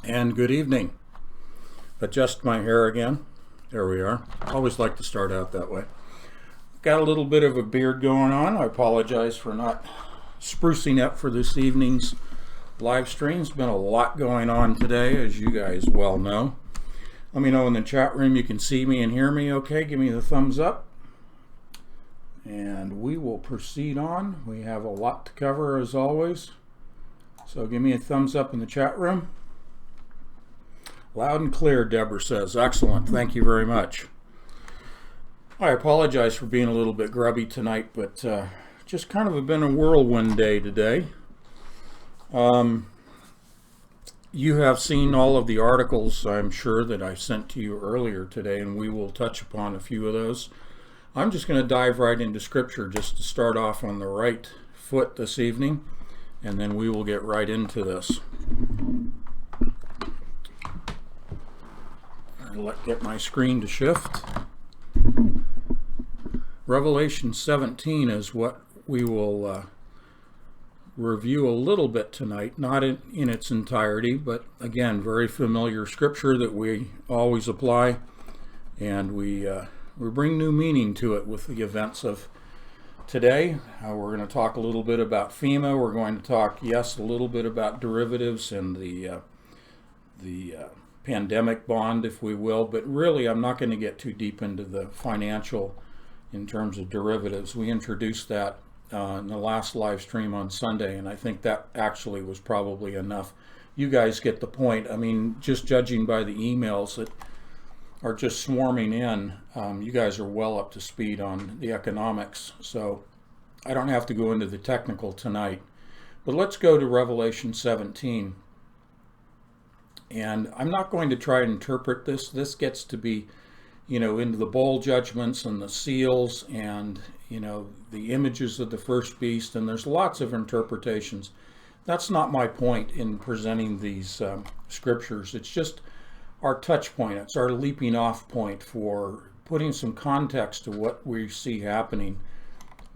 And good evening. Adjust my hair again. There we are. Always like to start out that way. Got a little bit of a beard going on. I apologize for not sprucing up for this evening's live stream. There's been a lot going on today, as you guys well know. Let me know in the chat room you can see me and hear me okay. Give me the thumbs up. And we will proceed on. We have a lot to cover as always. So give me a thumbs up in the chat room. Loud and clear, Deborah says. Excellent. Thank you very much. I apologize for being a little bit grubby tonight, but just kind of been a whirlwind day today. You have seen all of the articles, I'm sure, that I sent to you earlier today, and we will touch upon a few of those. I'm just going to dive right into Scripture just to start off on the right foot this evening, and then we will get right into this. Get my screen to shift. Revelation 17 is what we will review a little bit tonight, not in its entirety, but again, very familiar scripture that we always apply, and we bring new meaning to it with the events of today. We're going to talk a little bit about FEMA. We're going to talk, yes, a little bit about derivatives and the pandemic bond, if we will, but really I'm not going to get too deep into the financial in terms of derivatives. We introduced that in the last live stream on Sunday, and I think that actually was probably enough. You guys get the point. I mean, just judging by the emails that are just swarming in, you guys are well up to speed on the economics, so I don't have to go into the technical tonight. But let's go to Revelation 17. And I'm not going to try and interpret this. This gets to be, into the bowl judgments and the seals and, the images of the first beast. And there's lots of interpretations. That's not my point in presenting these scriptures. It's just our touch point. It's our leaping off point for putting some context to what we see happening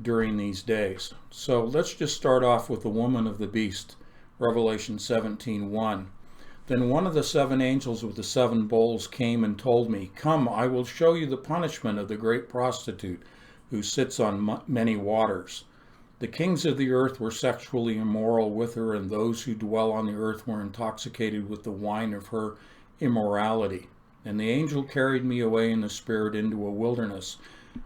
during these days. So let's just start off with the woman of the beast, Revelation 17:1. Then one of the seven angels with the seven bowls came and told me, "Come, I will show you the punishment of the great prostitute who sits on many waters. The kings of the earth were sexually immoral with her, and those who dwell on the earth were intoxicated with the wine of her immorality. And the angel carried me away in the spirit into a wilderness,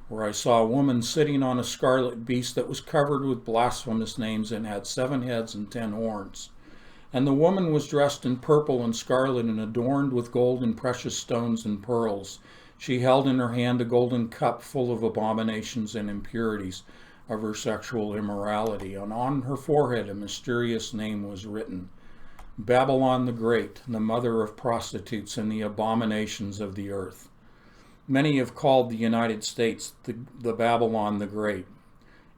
where I saw a woman sitting on a scarlet beast that was covered with blasphemous names and had 7 heads and 10 horns. And the woman was dressed in purple and scarlet and adorned with gold and precious stones and pearls. She held in her hand a golden cup full of abominations and impurities of her sexual immorality. And on her forehead a mysterious name was written, Babylon the Great, the mother of prostitutes and the abominations of the earth. Many have called the United States the Babylon the Great.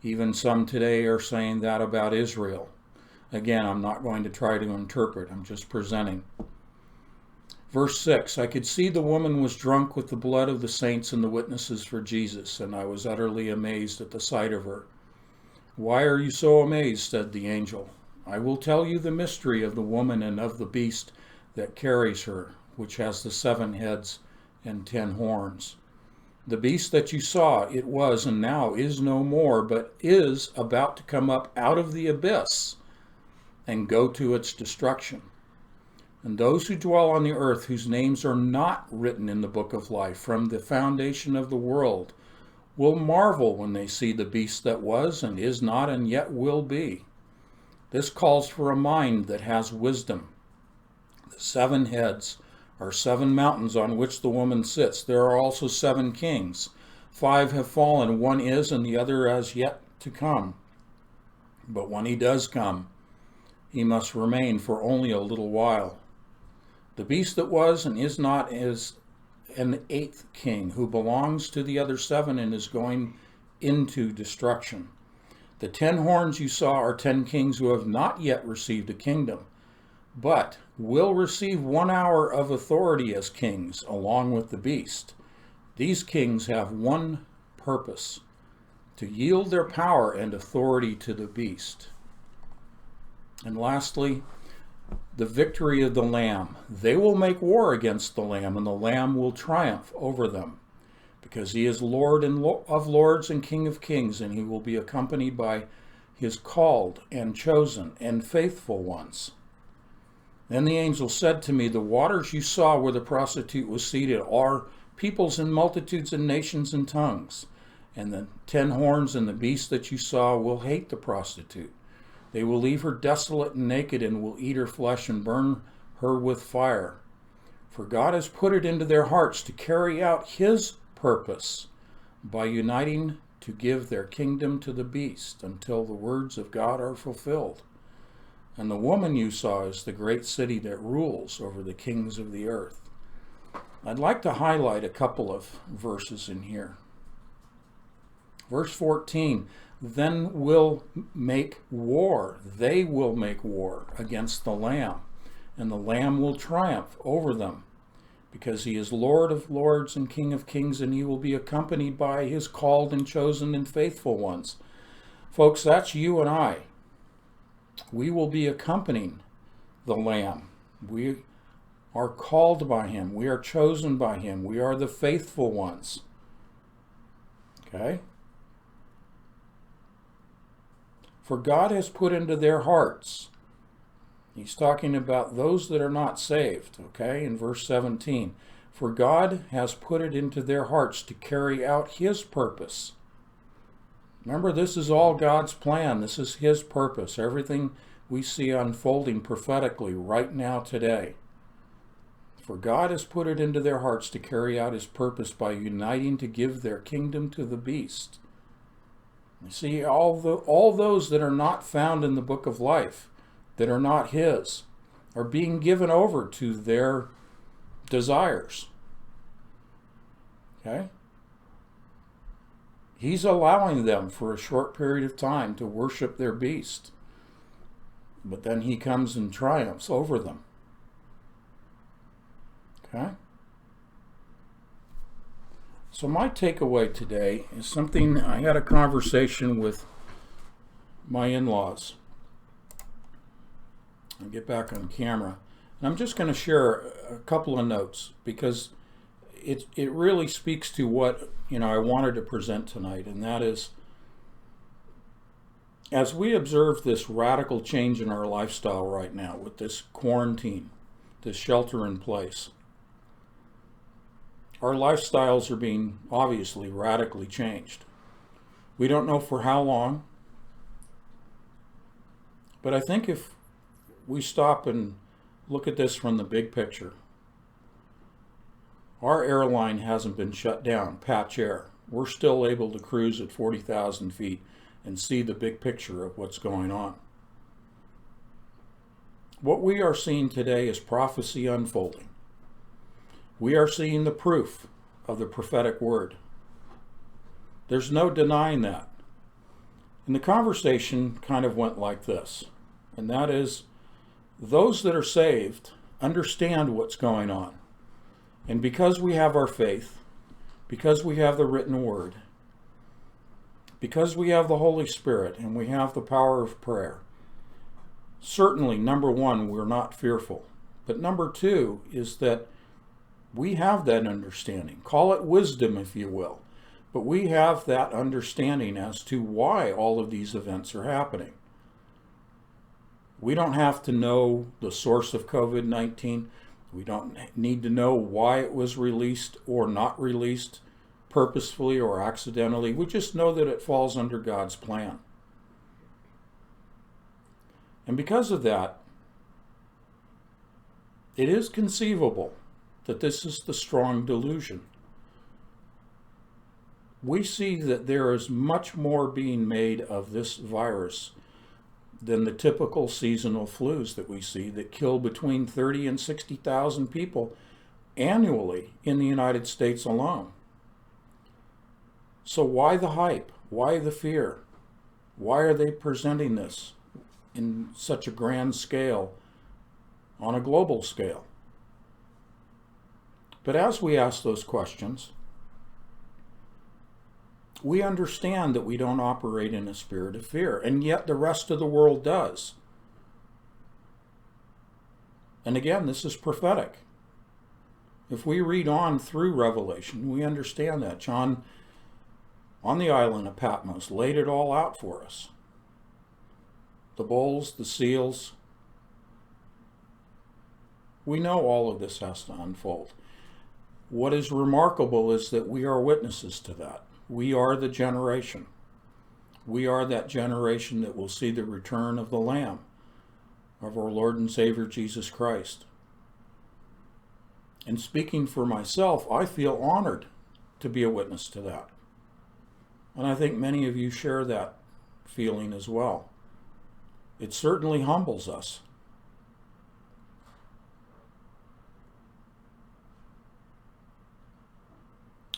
Even some today are saying that about Israel. Again, I'm not going to try to interpret, I'm just presenting. Verse 6, I could see the woman was drunk with the blood of the saints and the witnesses for Jesus, and I was utterly amazed at the sight of her. Why are you so amazed? Said the angel. I will tell you the mystery of the woman and of the beast that carries her, which has the 7 heads and 10 horns. The beast that you saw, it was and now is no more, but is about to come up out of the abyss and go to its destruction. And those who dwell on the earth, whose names are not written in the book of life from the foundation of the world, will marvel when they see the beast that was and is not and yet will be. This calls for a mind that has wisdom. The 7 heads are 7 mountains on which the woman sits. There are also 7 kings. 5 have fallen, 1 is, and the other has yet to come. But when he does come, he must remain for only a little while. The beast that was and is not is an 8th king who belongs to the other 7 and is going into destruction. The 10 horns you saw are 10 kings who have not yet received a kingdom, but will receive 1 hour of authority as kings along with the beast. These kings have one purpose, to yield their power and authority to the beast. And lastly, the victory of the Lamb. They will make war against the Lamb, and the Lamb will triumph over them, because he is Lord of lords and King of kings, and he will be accompanied by his called and chosen and faithful ones. Then the angel said to me, the waters you saw where the prostitute was seated are peoples and multitudes and nations and tongues. And the 10 horns and the beast that you saw will hate the prostitute. They will leave her desolate and naked, and will eat her flesh and burn her with fire. For God has put it into their hearts to carry out his purpose by uniting to give their kingdom to the beast until the words of God are fulfilled. And the woman you saw is the great city that rules over the kings of the earth. I'd like to highlight a couple of verses in here. Verse 14, then will make war. They will make war against the Lamb, and the Lamb will triumph over them, because he is Lord of lords and King of kings, and he will be accompanied by his called and chosen and faithful ones. Folks, that's you and I. We will be accompanying the Lamb. We are called by him. We are chosen by him. We are the faithful ones. Okay? For God has put into their hearts. He's talking about those that are not saved, okay, in verse 17. For God has put it into their hearts to carry out his purpose. Remember, this is all God's plan. This is his purpose. Everything we see unfolding prophetically right now today. For God has put it into their hearts to carry out his purpose by uniting to give their kingdom to the beast. You see, all those that are not found in the book of life, that are not his, are being given over to their desires. Okay? He's allowing them for a short period of time to worship their beast. But then he comes and triumphs over them. Okay? So my takeaway today is something. I had a conversation with my in-laws. I'll get back on camera. And I'm just going to share a couple of notes, because it really speaks to what I wanted to present tonight, and that is, as we observe this radical change in our lifestyle right now with this quarantine, this shelter in place, our lifestyles are being obviously radically changed. We don't know for how long, but I think if we stop and look at this from the big picture, our airline hasn't been shut down, Patch Air. We're still able to cruise at 40,000 feet and see the big picture of what's going on. What we are seeing today is prophecy unfolding. We are seeing the proof of the prophetic word. There's no denying that. And the conversation kind of went like this, and that is, those that are saved understand what's going on. And because we have our faith, because we have the written word, because we have the Holy Spirit and we have the power of prayer, certainly, number one, we're not fearful. But number two is that we have that understanding. Call it wisdom, if you will. But we have that understanding as to why all of these events are happening. We don't have to know the source of COVID-19. We don't need to know why it was released or not released, purposefully or accidentally. We just know that it falls under God's plan. And because of that, it is conceivable that this is the strong delusion. We see that there is much more being made of this virus than the typical seasonal flus that we see that kill between 30 and 60,000 people annually in the United States alone. So why the hype? Why the fear? Why are they presenting this in such a grand scale, on a global scale? But as we ask those questions, we understand that we don't operate in a spirit of fear, and yet the rest of the world does. And again, this is prophetic. If we read on through Revelation, we understand that John, on the island of Patmos, laid it all out for us. The bowls, the seals. We know all of this has to unfold. What is remarkable is that we are witnesses to that. We are the generation. We are that generation that will see the return of the Lamb, of our Lord and Savior Jesus Christ. And speaking for myself, I feel honored to be a witness to that. And I think many of you share that feeling as well. It certainly humbles us.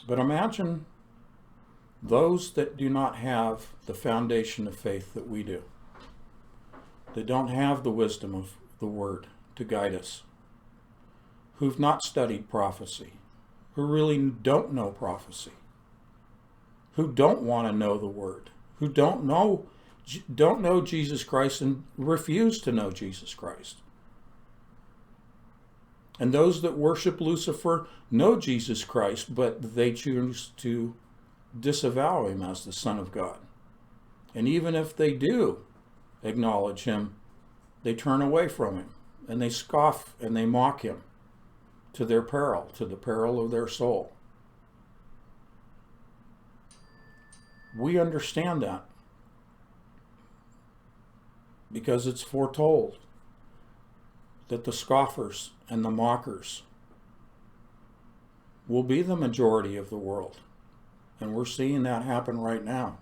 But imagine those that do not have the foundation of faith that we do, that don't have the wisdom of the Word to guide us, who've not studied prophecy, who really don't know prophecy, who don't want to know the Word, who don't know Jesus Christ and refuse to know Jesus Christ. And those that worship Lucifer know Jesus Christ, but they choose to disavow him as the Son of God. And even if they do acknowledge him, they turn away from him, and they scoff and they mock him to their peril, to the peril of their soul. We understand that because it's foretold that the scoffers and the mockers will be the majority of the world. And we're seeing that happen right now.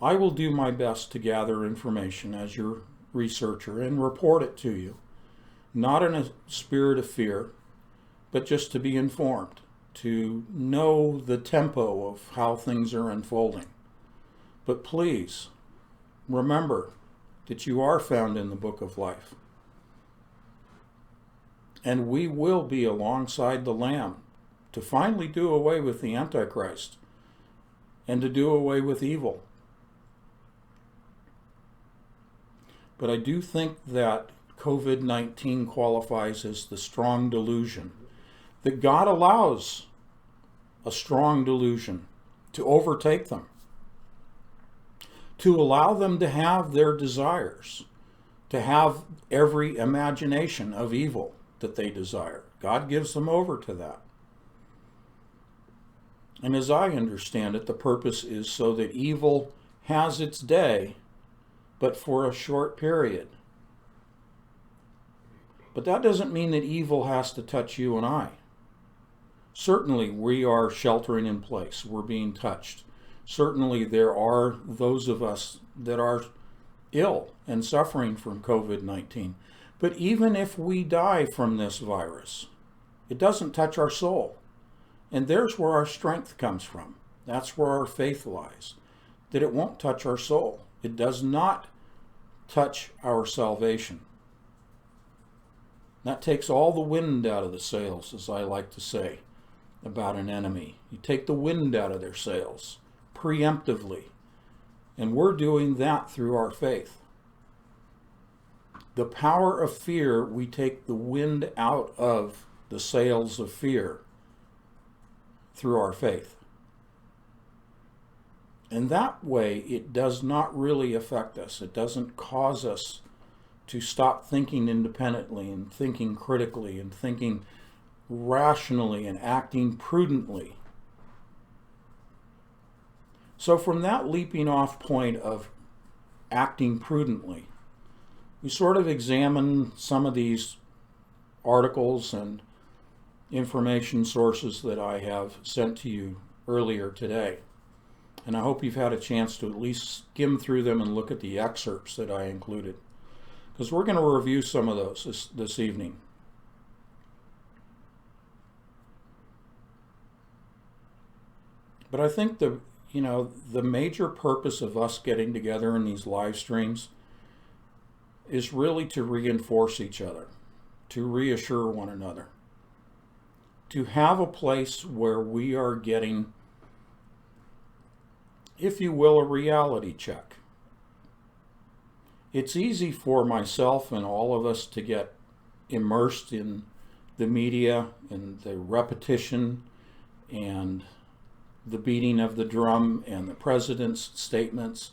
I will do my best to gather information as your researcher and report it to you, not in a spirit of fear, but just to be informed, to know the tempo of how things are unfolding. But please, remember that you are found in the book of life. And we will be alongside the Lamb to finally do away with the Antichrist and to do away with evil. But I do think that COVID-19 qualifies as the strong delusion, that God allows a strong delusion to overtake them, to allow them to have their desires, to have every imagination of evil that they desire. God gives them over to that. And as I understand it, the purpose is so that evil has its day, but for a short period. But that doesn't mean that evil has to touch you and I. Certainly we are sheltering in place. We're being touched. Certainly there are those of us that are ill and suffering from COVID-19. But even if we die from this virus, it doesn't touch our soul. And there's where our strength comes from. That's where our faith lies, that it won't touch our soul. It does not touch our salvation. That takes all the wind out of the sails, as I like to say about an enemy. You take the wind out of their sails preemptively. And we're doing that through our faith. The power of fear, we take the wind out of the sails of fear through our faith. And that way, it does not really affect us. It doesn't cause us to stop thinking independently and thinking critically and thinking rationally and acting prudently. So from that leaping off point of acting prudently, we sort of examine some of these articles and information sources that I have sent to you earlier today. And I hope you've had a chance to at least skim through them and look at the excerpts that I included, because we're going to review some of those this evening. But I think the major purpose of us getting together in these live streams is really to reinforce each other, to reassure one another, to have a place where we are getting, if you will, a reality check. It's easy for myself and all of us to get immersed in the media and the repetition and the beating of the drum and the president's statements.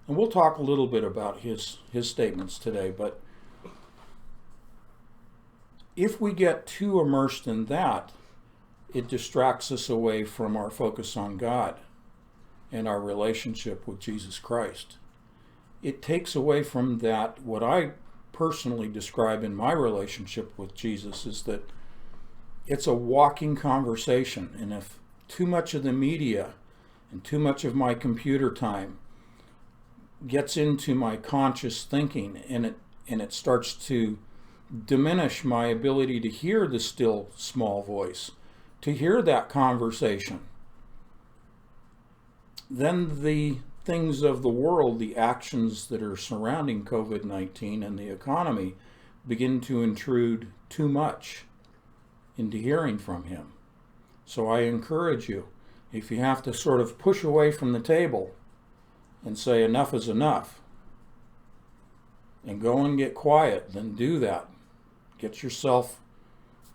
And we'll talk a little bit about his statements today, but if we get too immersed in that, it distracts us away from our focus on God and our relationship with Jesus Christ. It takes away from that. What I personally describe in my relationship with Jesus is that it's a walking conversation, and if too much of the media and too much of my computer time gets into my conscious thinking, and it starts to diminish my ability to hear the still small voice, to hear that conversation, then the things of the world, the actions that are surrounding COVID-19 and the economy, begin to intrude too much into hearing from him. So I encourage you, if you have to sort of push away from the table and say enough is enough and go and get quiet, then do that. Get yourself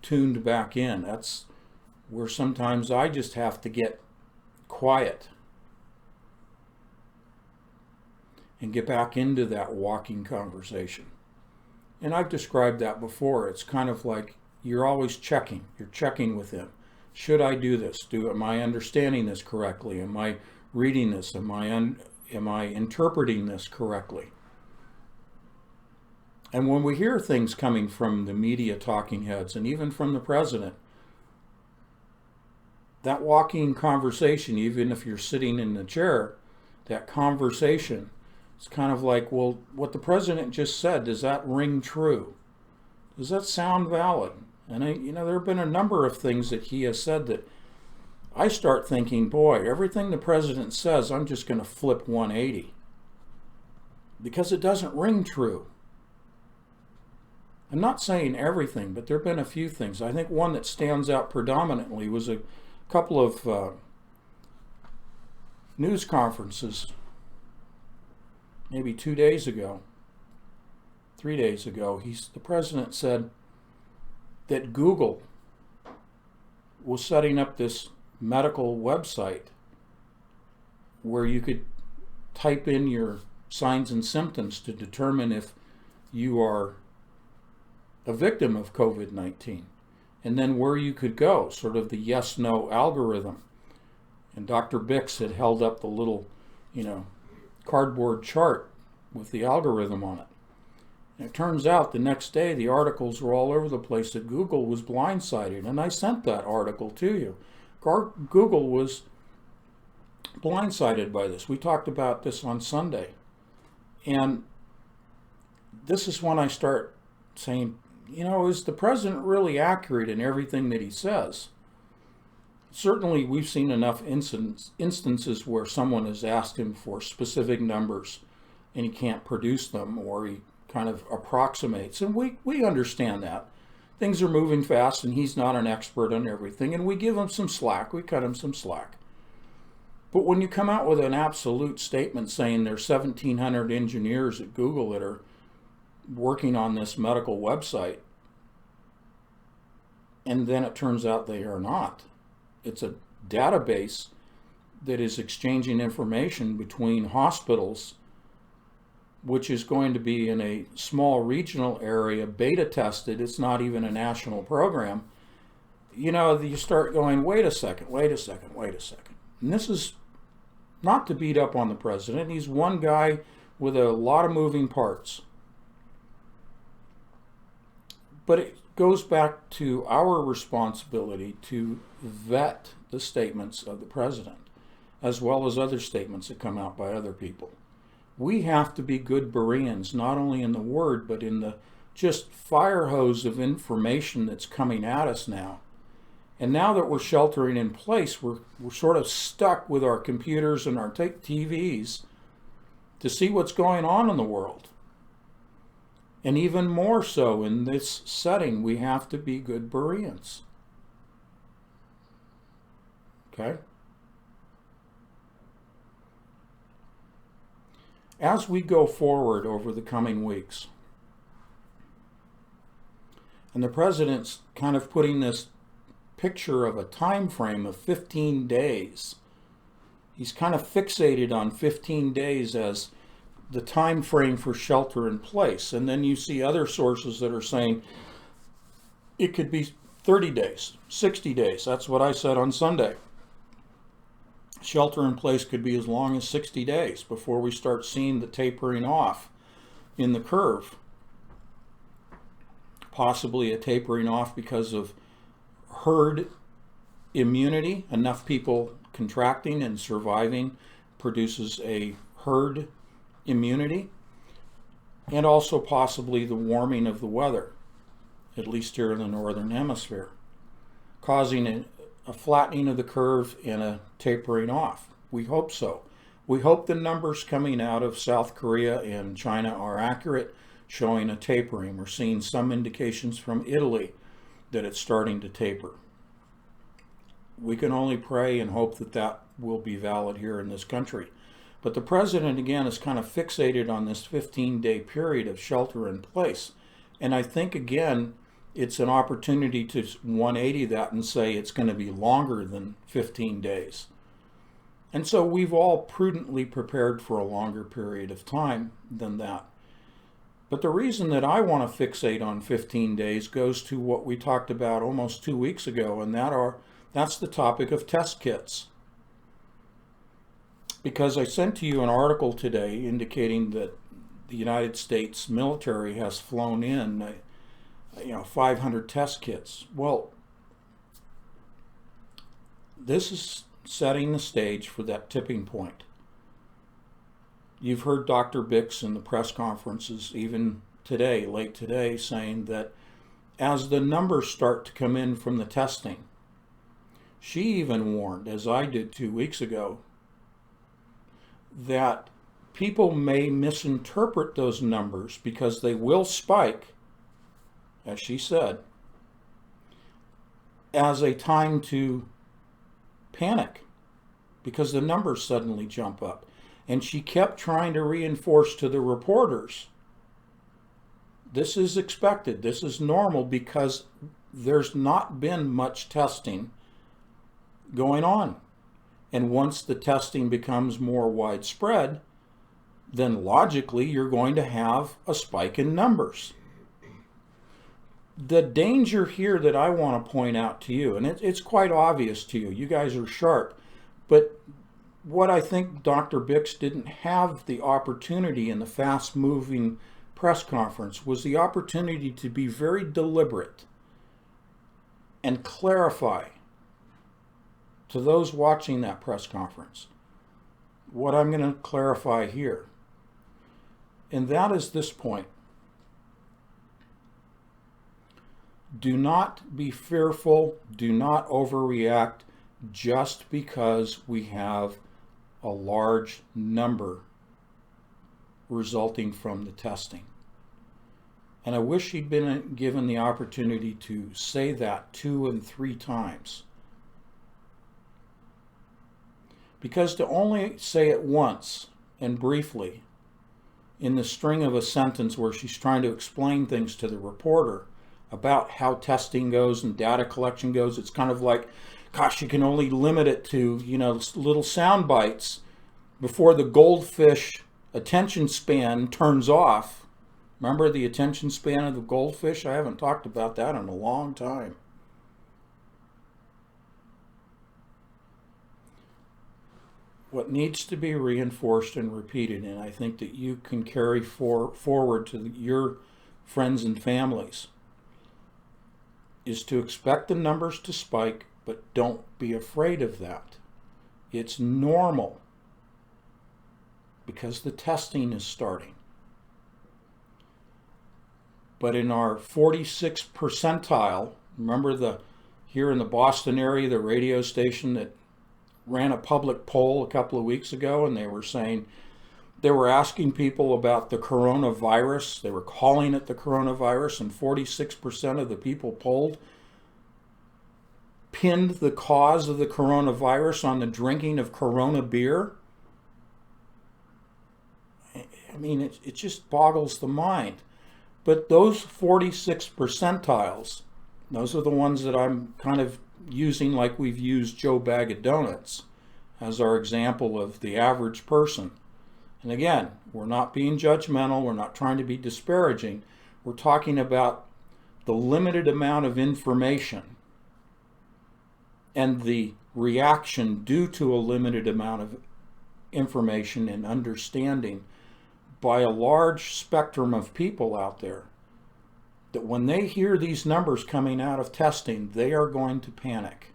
tuned back in. That's where sometimes I just have to get quiet and get back into that walking conversation. And I've described that before. It's kind of like you're always checking. You're checking with him. Should I do this? Am I understanding this correctly? Am I reading this? Am I interpreting this correctly? And when we hear things coming from the media talking heads and even from the president, that walking conversation, even if you're sitting in the chair, that conversation, it's kind of like, well, what the president just said, does that ring true? Does that sound valid? And there have been a number of things that he has said that I start thinking, boy, everything the president says, I'm just going to flip 180 because it doesn't ring true. I'm not saying everything, but there have been a few things. I think one that stands out predominantly was a couple of news conferences, maybe 2 days ago, 3 days ago. The president said that Google was setting up this medical website where you could type in your signs and symptoms to determine if you are a victim of COVID-19, and then where you could go, sort of the yes-no algorithm. And Dr. Bix had held up the little, cardboard chart with the algorithm on it. And it turns out the next day the articles were all over the place that Google was blindsided, and I sent that article to you. Google was blindsided by this. We talked about this on Sunday. And this is when I start saying, is the president really accurate in everything that he says? Certainly, we've seen enough instances where someone has asked him for specific numbers and he can't produce them, or he kind of approximates. And we understand that. Things are moving fast and he's not an expert on everything, and we give him some slack. We cut him some slack. But when you come out with an absolute statement saying there's 1,700 engineers at Google that are working on this medical website, and then it turns out they are not. It's a database that is exchanging information between hospitals, which is going to be in a small regional area, beta tested. It's not even a national program. You start going, wait a second. And this is not to beat up on the president. He's one guy with a lot of moving parts. But it goes back to our responsibility to vet the statements of the president, as well as other statements that come out by other people. We have to be good Bereans, not only in the word, but in the just fire hose of information that's coming at us now. And now that we're sheltering in place, we're sort of stuck with our computers and our TVs to see what's going on in the world. And even more so in this setting, we have to be good Bereans. Okay? As we go forward over the coming weeks, and the president's kind of putting this picture of a time frame of 15 days. He's kind of fixated on 15 days as the time frame for shelter in place. And then you see other sources that are saying it could be 30 days, 60 days. That's what I said on Sunday. Shelter in place could be as long as 60 days before we start seeing the tapering off in the curve. Possibly a tapering off because of herd immunity. Enough people contracting and surviving produces a herd immunity. And also possibly the warming of the weather, at least here in the northern hemisphere, causing a flattening of the curve and a tapering off. We hope so. We hope the numbers coming out of South Korea and China are accurate, showing a tapering. We're seeing some indications from Italy that it's starting to taper. We can only pray and hope that that will be valid here in this country. But the president, again, is kind of fixated on this 15-day period of shelter in place. And I think, again, it's an opportunity to 180 that and say it's going to be longer than 15 days. And so we've all prudently prepared for a longer period of time than that. But the reason that I want to fixate on 15 days goes to what we talked about almost 2 weeks ago, and that's the topic of test kits. Because I sent to you an article today indicating that the United States military has flown in 500 test kits. Well, this is setting the stage for that tipping point. You've heard Dr. Bix in the press conferences, even today, late today, saying that as the numbers start to come in from the testing, she even warned, as I did 2 weeks ago, that people may misinterpret those numbers because they will spike, as she said, as a time to panic because the numbers suddenly jump up. And she kept trying to reinforce to the reporters, this is expected, this is normal, because there's not been much testing going on. And once the testing becomes more widespread, then logically you're going to have a spike in numbers. The danger here that I want to point out to you, and it's quite obvious to you, you guys are sharp, but what I think Dr. Bix didn't have the opportunity in the fast-moving press conference was the opportunity to be very deliberate and clarify to those watching that press conference what I'm going to clarify here. And that is this point. Do not be fearful, do not overreact just because we have a large number resulting from the testing. And I wish he'd been given the opportunity to say that 2 and 3 times. Because to only say it once and briefly in the string of a sentence where she's trying to explain things to the reporter about how testing goes and data collection goes, it's kind of like, gosh, you can only limit it to, little sound bites before the goldfish attention span turns off. Remember the attention span of the goldfish? I haven't talked about that in a long time. What needs to be reinforced and repeated, and I think that you can carry forward to your friends and families, is to expect the numbers to spike, but don't be afraid of that. It's normal because the testing is starting. But in our 46th percentile, remember here in the Boston area, the radio station that ran a public poll a couple of weeks ago, and they were asking people about the coronavirus. They were calling it the coronavirus, and 46% of the people polled pinned the cause of the coronavirus on the drinking of Corona beer. mean, it just boggles the mind. But those 46 percentiles, those are the ones that I'm kind of using like we've used Joe Bag of Donuts as our example of the average person. And again, we're not being judgmental, we're not trying to be disparaging. We're talking about the limited amount of information and the reaction due to a limited amount of information and understanding by a large spectrum of people out there, that when they hear these numbers coming out of testing, they are going to panic.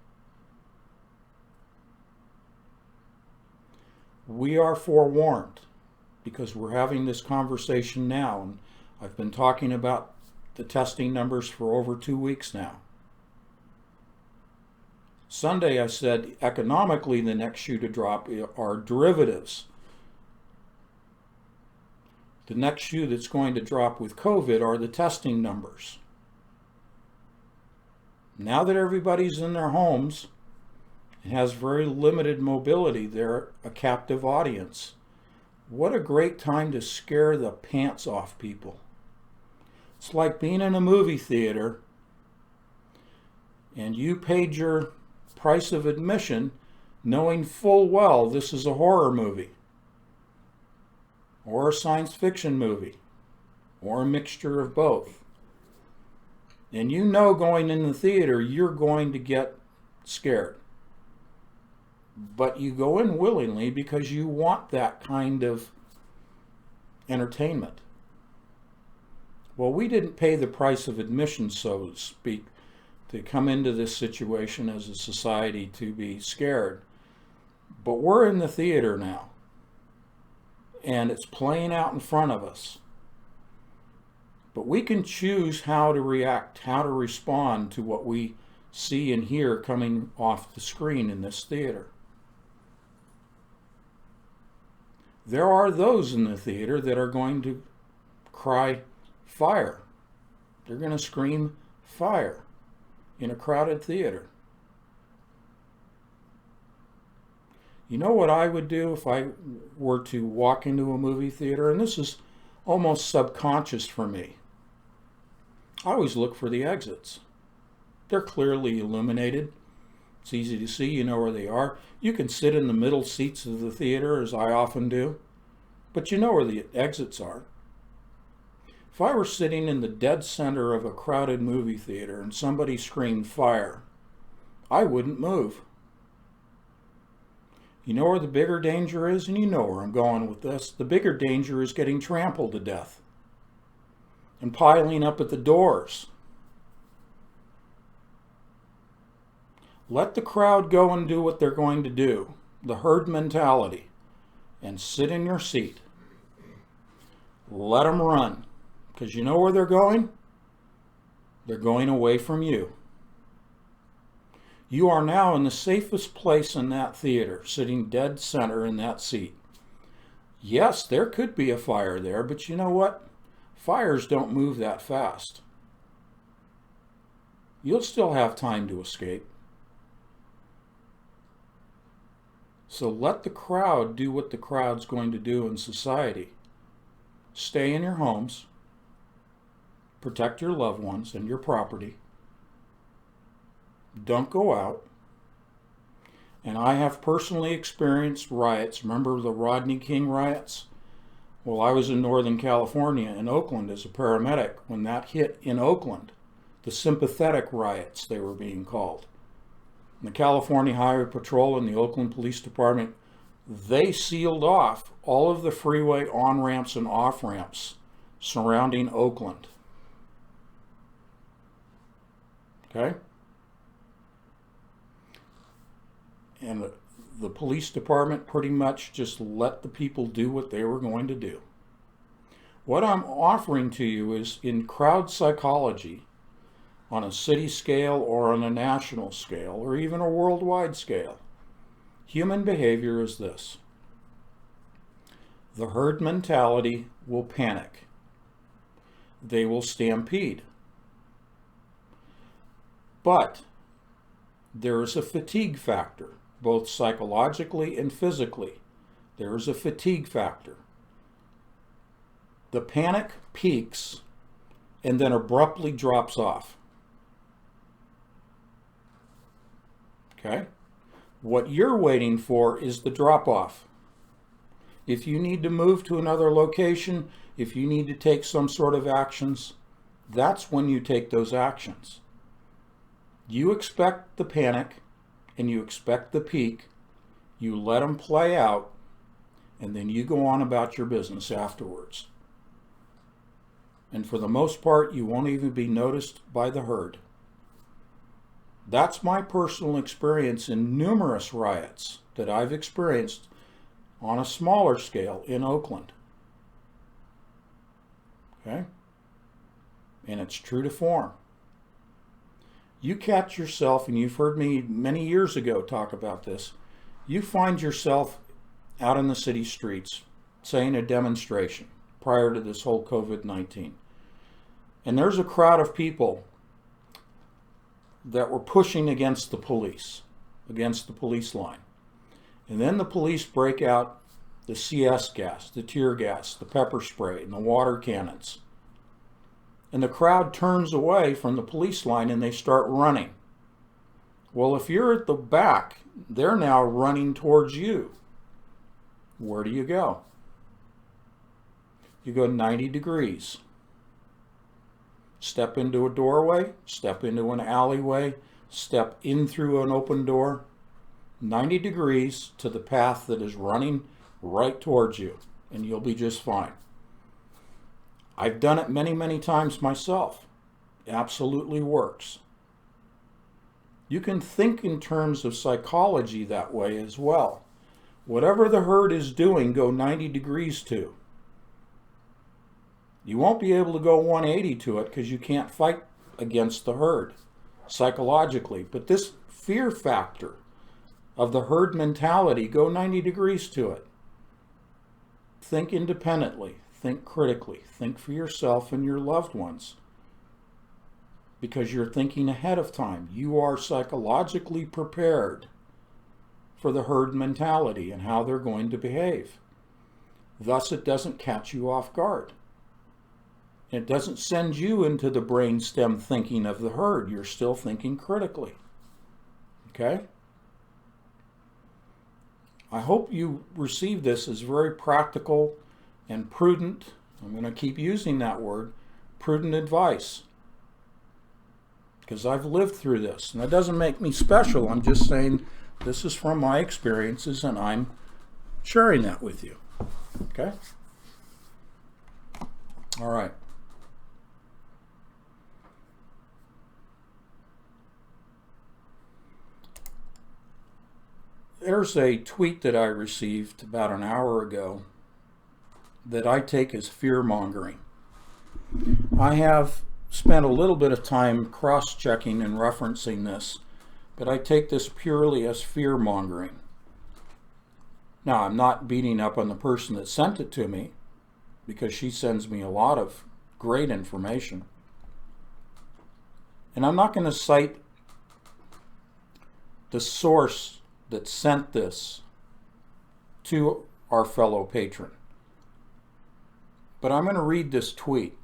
We are forewarned because we're having this conversation now, and I've been talking about the testing numbers for over 2 weeks now. Sunday I said economically the next shoe to drop are derivatives. The next shoe that's going to drop with COVID are the testing numbers. Now that everybody's in their homes and has very limited mobility, they're a captive audience. What a great time to scare the pants off people. It's like being in a movie theater and you paid your price of admission knowing full well this is a horror movie or a science fiction movie or a mixture of both. And you know going in the theater you're going to get scared. But you go in willingly because you want that kind of entertainment. Well, we didn't pay the price of admission, so to speak, to come into this situation as a society to be scared. But we're in the theater now, and it's playing out in front of us. But we can choose how to react, how to respond to what we see and hear coming off the screen in this theater. There are those in the theater that are going to cry fire. They're going to scream fire in a crowded theater. You know what I would do if I were to walk into a movie theater? And this is almost subconscious for me. I always look for the exits. They're clearly illuminated. It's easy to see, you know where they are. You can sit in the middle seats of the theater, as I often do, but you know where the exits are. If I were sitting in the dead center of a crowded movie theater and somebody screamed fire, I wouldn't move. You know where the bigger danger is, and you know where I'm going with this. The bigger danger is getting trampled to death and piling up at the doors. Let the crowd go and do what they're going to do, the herd mentality, and sit in your seat. Let them run, because you know where they're going? They're going away from you. You are now in the safest place in that theater, sitting dead center in that seat. Yes, there could be a fire there, but you know what? Fires don't move that fast. You'll still have time to escape. So let the crowd do what the crowd's going to do in society. Stay in your homes. Protect your loved ones and your property. Don't go out. And I have personally experienced riots. Remember the Rodney King riots? Well, I was in Northern California, in Oakland, as a paramedic when that hit in Oakland. The sympathetic riots, they were being called. The California Highway Patrol and the Oakland Police Department, they sealed off all of the freeway on-ramps and off-ramps surrounding Oakland. Okay? And the police department pretty much just let the people do what they were going to do. What I'm offering to you is in crowd psychology, on a city scale or on a national scale or even a worldwide scale. Human behavior is this. The herd mentality will panic. They will stampede. But there is a fatigue factor, both psychologically and physically. There is a fatigue factor. The panic peaks and then abruptly drops off. Okay? What you're waiting for is the drop off. If you need to move to another location, if you need to take some sort of actions, that's when you take those actions. You expect the panic and you expect the peak, you let them play out, and then you go on about your business afterwards. And for the most part, you won't even be noticed by the herd. That's my personal experience in numerous riots that I've experienced on a smaller scale in Oakland. Okay? And it's true to form. You catch yourself, and you've heard me many years ago talk about this, you find yourself out in the city streets, say in a demonstration prior to this whole COVID-19. And there's a crowd of people that were pushing against the police line. And then the police break out the CS gas, the tear gas, the pepper spray, and the water cannons. And the crowd turns away from the police line and they start running. Well, if you're at the back, they're now running towards you. Where do you go? You go 90 degrees. Step into a doorway, step into an alleyway, step in through an open door, 90 degrees to the path that is running right towards you, and you'll be just fine. I've done it many, many times myself. It absolutely works. You can think in terms of psychology that way as well. Whatever the herd is doing, go 90 degrees to. You won't be able to go 180 to it because you can't fight against the herd psychologically. But this fear factor of the herd mentality, go 90 degrees to it. Think independently. Think critically. Think for yourself and your loved ones. Because you're thinking ahead of time. You are psychologically prepared for the herd mentality and how they're going to behave. Thus, it doesn't catch you off guard. It doesn't send you into the brainstem thinking of the herd. You're still thinking critically. Okay? I hope you receive this as very practical and prudent. I'm going to keep using that word, prudent advice. Because I've lived through this. And that doesn't make me special. I'm just saying this is from my experiences and I'm sharing that with you. Okay? All right. There's a tweet that I received about an hour ago that I take as fear-mongering. I have spent a little bit of time cross-checking and referencing this, but I take this purely as fear-mongering. Now, I'm not beating up on the person that sent it to me, because she sends me a lot of great information. And I'm not going to cite the source that sent this to our fellow patron. But I'm going to read this tweet.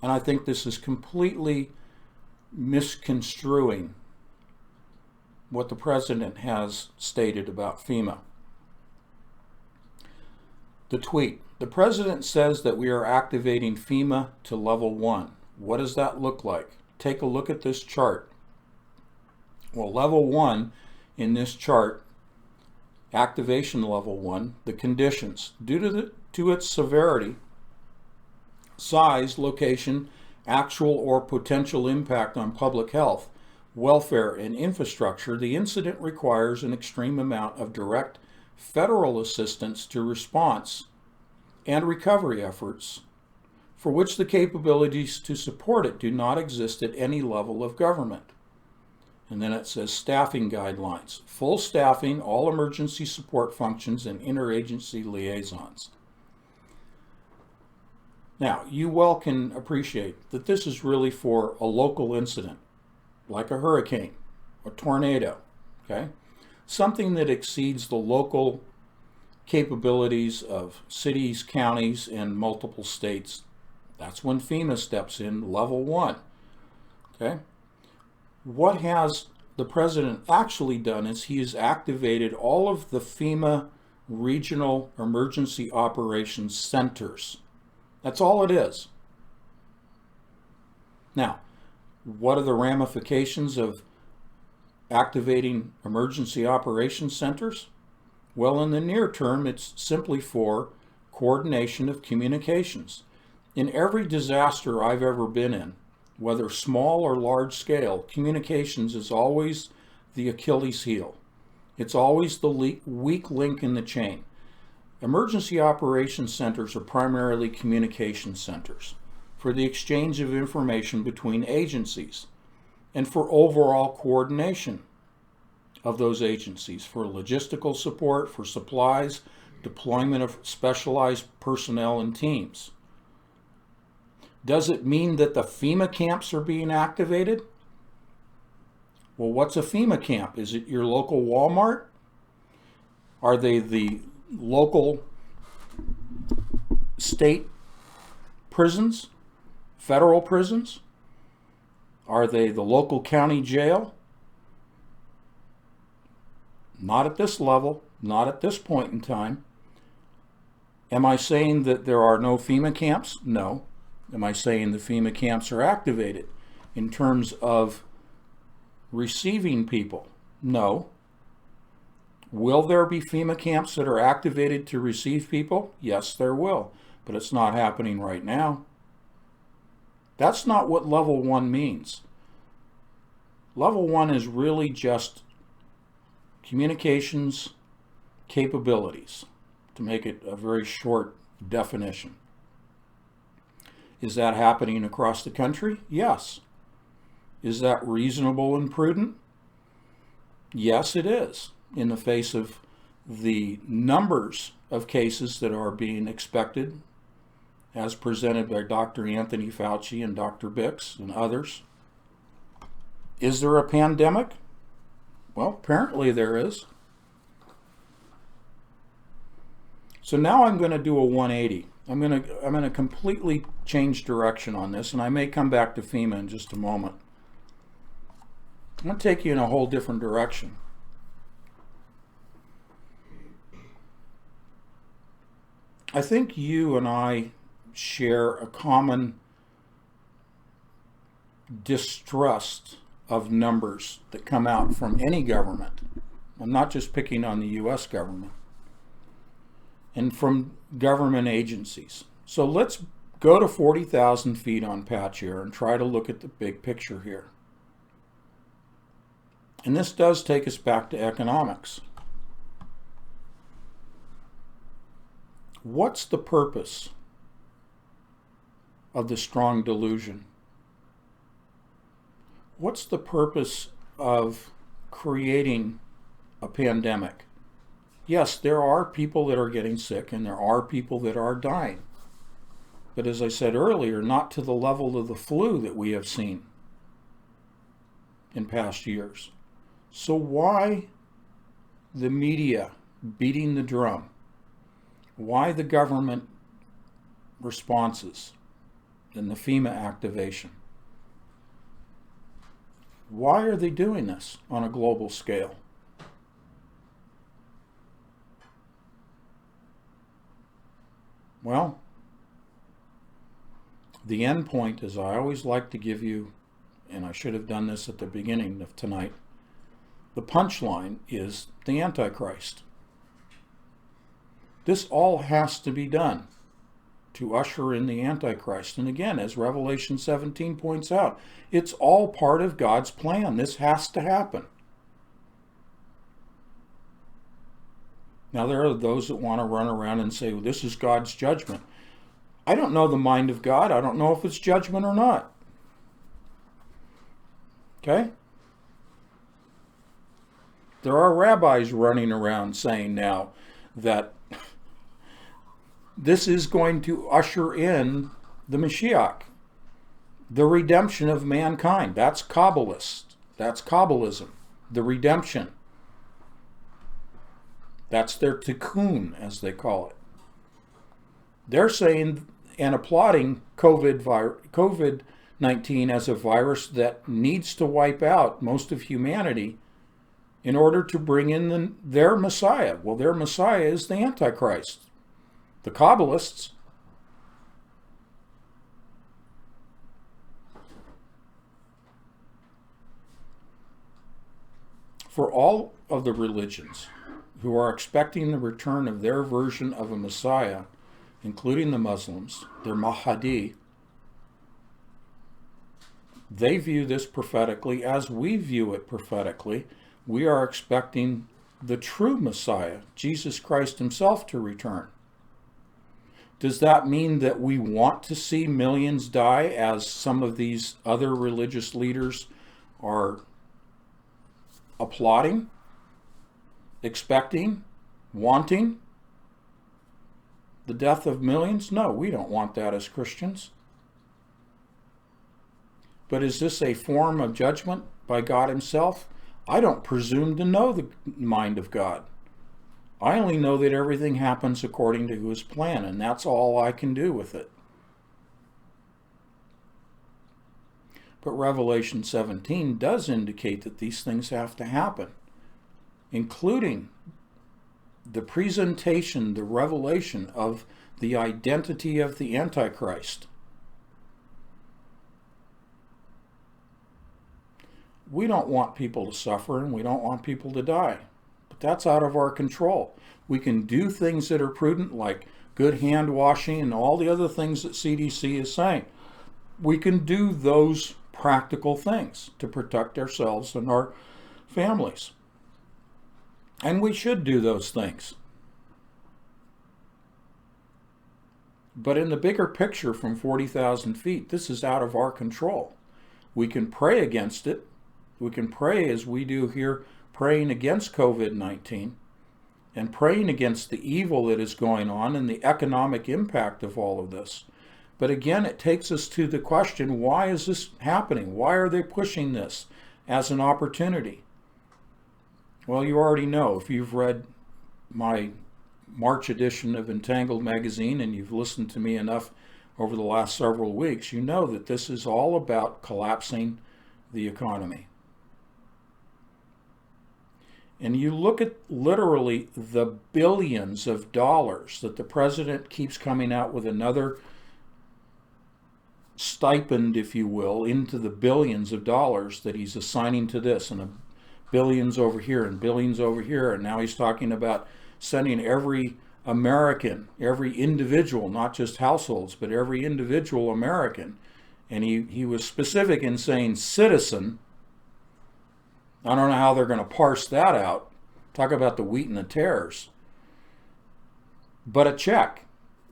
And I think this is completely misconstruing what the president has stated about FEMA. The tweet: the president says that we are activating FEMA to level 1. What does that look like? Take a look at this chart. Well, level 1 in this chart, activation level 1, the conditions. Due to its severity, size, location, actual or potential impact on public health, welfare, and infrastructure, the incident requires an extreme amount of direct federal assistance to response and recovery efforts, for which the capabilities to support it do not exist at any level of government. And then it says staffing guidelines, full staffing, all emergency support functions, and interagency liaisons. Now, you well can appreciate that this is really for a local incident, like a hurricane, a tornado, okay? Something that exceeds the local capabilities of cities, counties, and multiple states. That's when FEMA steps in, level 1. Okay? What has the president actually done is he has activated all of the FEMA regional emergency operations centers. That's all it is. Now, what are the ramifications of activating emergency operations centers? Well, in the near term, it's simply for coordination of communications. In every disaster I've ever been in, whether small or large scale, communications is always the Achilles heel. It's always the weak link in the chain. Emergency operations centers are primarily communication centers for the exchange of information between agencies and for overall coordination of those agencies, for logistical support, for supplies, deployment of specialized personnel and teams. Does it mean that the FEMA camps are being activated? Well, what's a FEMA camp? Is it your local Walmart? Are they the local state prisons, federal prisons? Are they the local county jail? Not at this level, not at this point in time. Am I saying that there are no FEMA camps? No. Am I saying the FEMA camps are activated in terms of receiving people? No. Will there be FEMA camps that are activated to receive people? Yes, there will, but it's not happening right now. That's not what level 1 means. Level 1 is really just communications capabilities, to make it a very short definition. Is that happening across the country? Yes. Is that reasonable and prudent? Yes, it is, in the face of the numbers of cases that are being expected, as presented by Dr. Anthony Fauci and Dr. Bix and others. Is there a pandemic? Well, apparently there is. So now I'm going to do a 180. I'm going to completely change direction on this, and I may come back to FEMA in just a moment. I'm going to take you in a whole different direction. I think you and I share a common distrust of numbers that come out from any government. I'm not just picking on the U.S. government. And from government agencies. So let's go to 40,000 feet on patch air and try to look at the big picture here. And this does take us back to economics. What's the purpose of the strong delusion? What's the purpose of creating a pandemic? Yes, there are people that are getting sick and there are people that are dying. But as I said earlier, not to the level of the flu that we have seen in past years. So why the media beating the drum? Why the government responses and the FEMA activation? Why are they doing this on a global scale? Well, the end point is I always like to give you, and I should have done this at the beginning of tonight, the punchline is the Antichrist. This all has to be done to usher in the Antichrist. And again, as Revelation 17 points out, it's all part of God's plan. This has to happen. Now, there are those that want to run around and say, well, this is God's judgment. I don't know the mind of God. I don't know if it's judgment or not. Okay? There are rabbis running around saying now that this is going to usher in the Mashiach, the redemption of mankind. That's Kabbalist. That's Kabbalism, the redemption. That's their tikkun, as they call it. They're saying and applauding COVID-19 as a virus that needs to wipe out most of humanity in order to bring in their Messiah. Well, their Messiah is the Antichrist, the Kabbalists. For all of the religions who are expecting the return of their version of a Messiah, including the Muslims, their Mahdi, they view this prophetically as we view it prophetically. We are expecting the true Messiah, Jesus Christ himself, to return. Does that mean that we want to see millions die, as some of these other religious leaders are applauding, expecting, wanting the death of millions? No, we don't want that as Christians. But is this a form of judgment by God himself? I don't presume to know the mind of God. I only know that everything happens according to his plan, and that's all I can do with it. But Revelation 17 does indicate that these things have to happen, including the presentation, the revelation of the identity of the Antichrist. We don't want people to suffer, and we don't want people to die. But that's out of our control. We can do things that are prudent, like good hand washing and all the other things that CDC is saying. We can do those practical things to protect ourselves and our families. And we should do those things. But in the bigger picture from 40,000 feet, this is out of our control. We can pray against it. We can pray as we do here, praying against COVID-19 and praying against the evil that is going on and the economic impact of all of this. But again, it takes us to the question, why is this happening? Why are they pushing this as an opportunity? Well, you already know. If you've read my March edition of Untitled magazine and you've listened to me enough over the last several weeks, you know that this is all about collapsing the economy. And you look at literally the billions of dollars that the president keeps coming out with, another stipend, if you will, into the billions of dollars that he's assigning to this, and billions over here and billions over here. And now he's talking about sending every American, every individual, not just households, but every individual American. And he was specific in saying citizen. I don't know how they're going to parse that out. Talk about the wheat and the tares. But a check.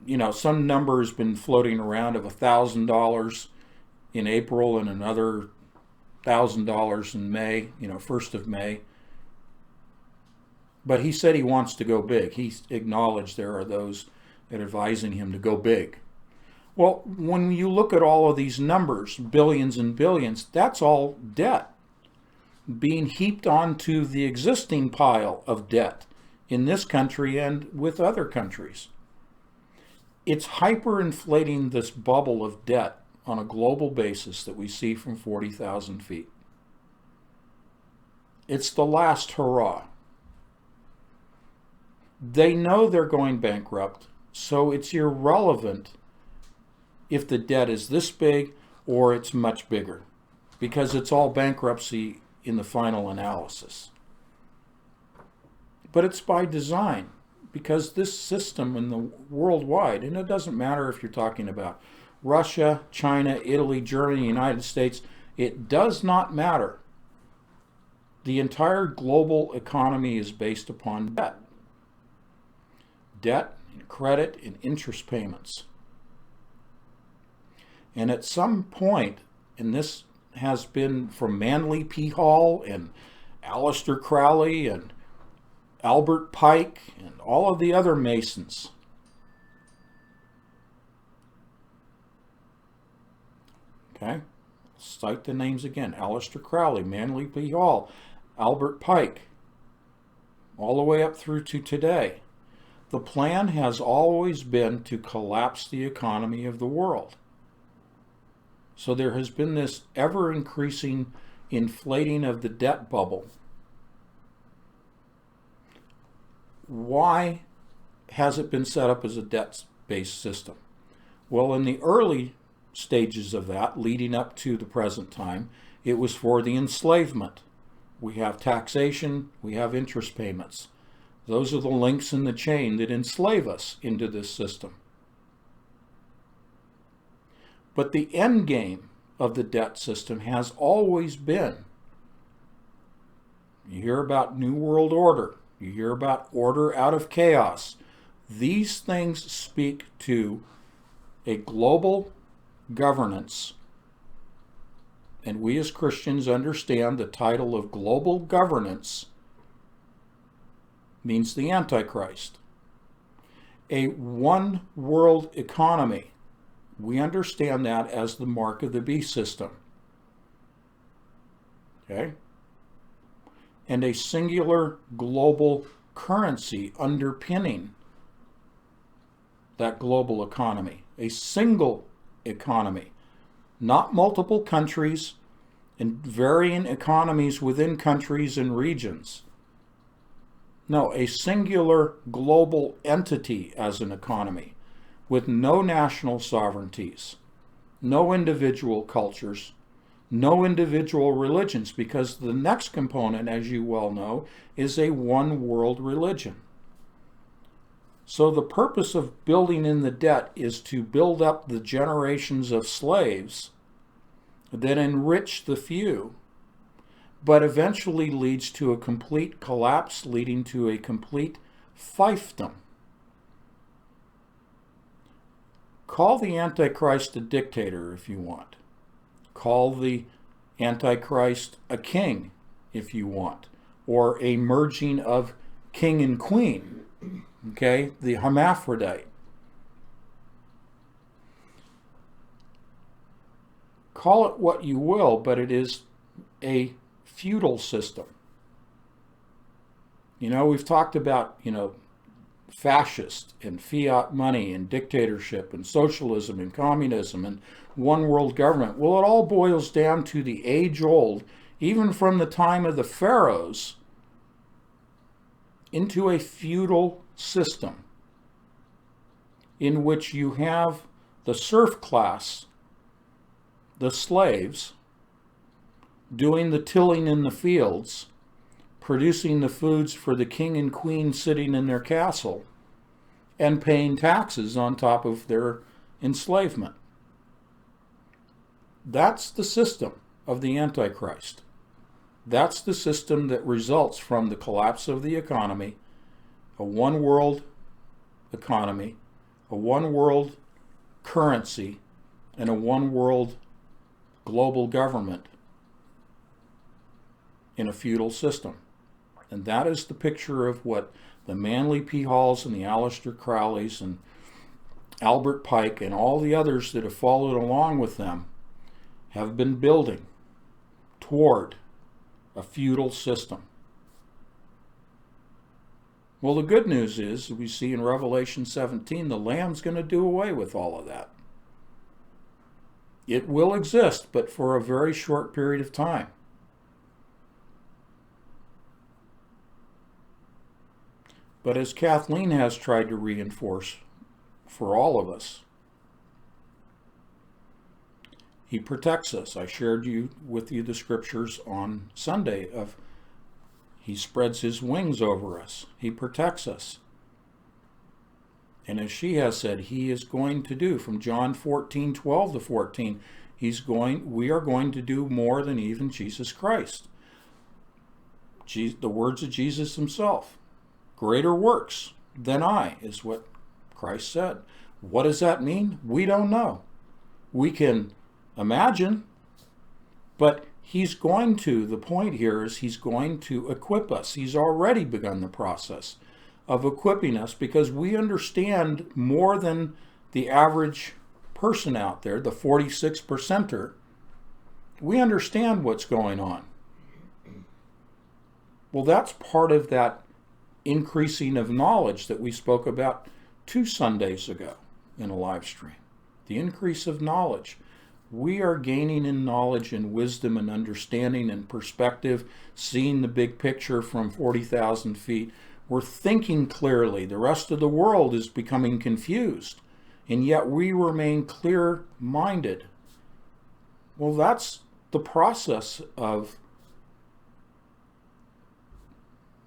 You know, some number has been floating around of $1,000 in April and another $1,000 in May, 1st of May. But he said he wants to go big. He acknowledged there are those that are advising him to go big. Well, when you look at all of these numbers, billions and billions, that's all debt being heaped onto the existing pile of debt in this country and with other countries. It's hyperinflating this bubble of debt on a global basis that we see from 40,000 feet. It's the last hurrah. They know they're going bankrupt, so it's irrelevant if the debt is this big or it's much bigger, because it's all bankruptcy in the final analysis. But it's by design, because this system in the worldwide, and it doesn't matter if you're talking about Russia, China, Italy, Germany, United States, it does not matter. The entire global economy is based upon debt. Debt and credit and interest payments. And at some point, and this has been from Manly P. Hall and Aleister Crowley and Albert Pike and all of the other Masons. Okay, cite the names again. Aleister Crowley, Manly P. Hall, Albert Pike. all the way up through to today, the plan has always been to collapse the economy of the world. So there has been this ever-increasing inflating of the debt bubble. Why has it been set up as a debt-based system? Well, in the early stages of that, leading up to the present time, it was for the enslavement. We have taxation, we have interest payments. Those are the links in the chain that enslave us into this system. But the end game of the debt system has always been, you hear about New World Order, you hear about order out of chaos. These things speak to a global governance, and we as Christians understand the title of global governance means the Antichrist. A one world economy, we understand that as the mark of the beast system. Okay? And a singular global currency underpinning that global economy. A single economy, not multiple countries and varying economies within countries and regions. No, a singular global entity as an economy with no national sovereignties, no individual cultures, no individual religions, because the next component, as you well know, is a one world religion. So the purpose of building in the debt is to build up the generations of slaves that enrich the few, but eventually leads to a complete collapse, leading to a complete fiefdom. Call the Antichrist a dictator if you want. Call the Antichrist a king if you want, or a merging of king and queen, okay, the hermaphrodite. Call it what you will, but it is a feudal system. We've talked about, fascist and fiat money and dictatorship and socialism and communism and one world government. Well, it all boils down to the age-old, even from the time of the pharaohs, into a feudal system in which you have the serf class, the slaves, doing the tilling in the fields, producing the foods for the king and queen sitting in their castle, and paying taxes on top of their enslavement. That's the system of the Antichrist. That's the system that results from the collapse of the economy, a one world economy, a one world currency, and a one world global government in a feudal system. And that is the picture of what the Manly P. Halls and the Aleister Crowleys and Albert Pike and all the others that have followed along with them have been building toward a feudal system. Well, the good news is, we see in Revelation 17, the Lamb's going to do away with all of that. It will exist, but for a very short period of time. But as Kathleen has tried to reinforce for all of us, he protects us. I shared with you the scriptures on Sunday of he spreads his wings over us. He protects us. And as she has said, he is going to do, from John 14:12 to 14, we are going to do more than even Jesus Christ. The words of Jesus himself. Greater works than I, is what Christ said. What does that mean? We don't know. We can imagine, but he's going to, the point here is he's going to equip us. He's already begun the process of equipping us, because we understand more than the average person out there, the 46%er. We understand what's going on. Well, that's part of that increasing of knowledge that we spoke about 2 Sundays ago in a live stream. The increase of knowledge. We are gaining in knowledge and wisdom and understanding and perspective, seeing the big picture from 40,000 feet. We're thinking clearly. The rest of the world is becoming confused, and yet we remain clear-minded. Well, that's the process of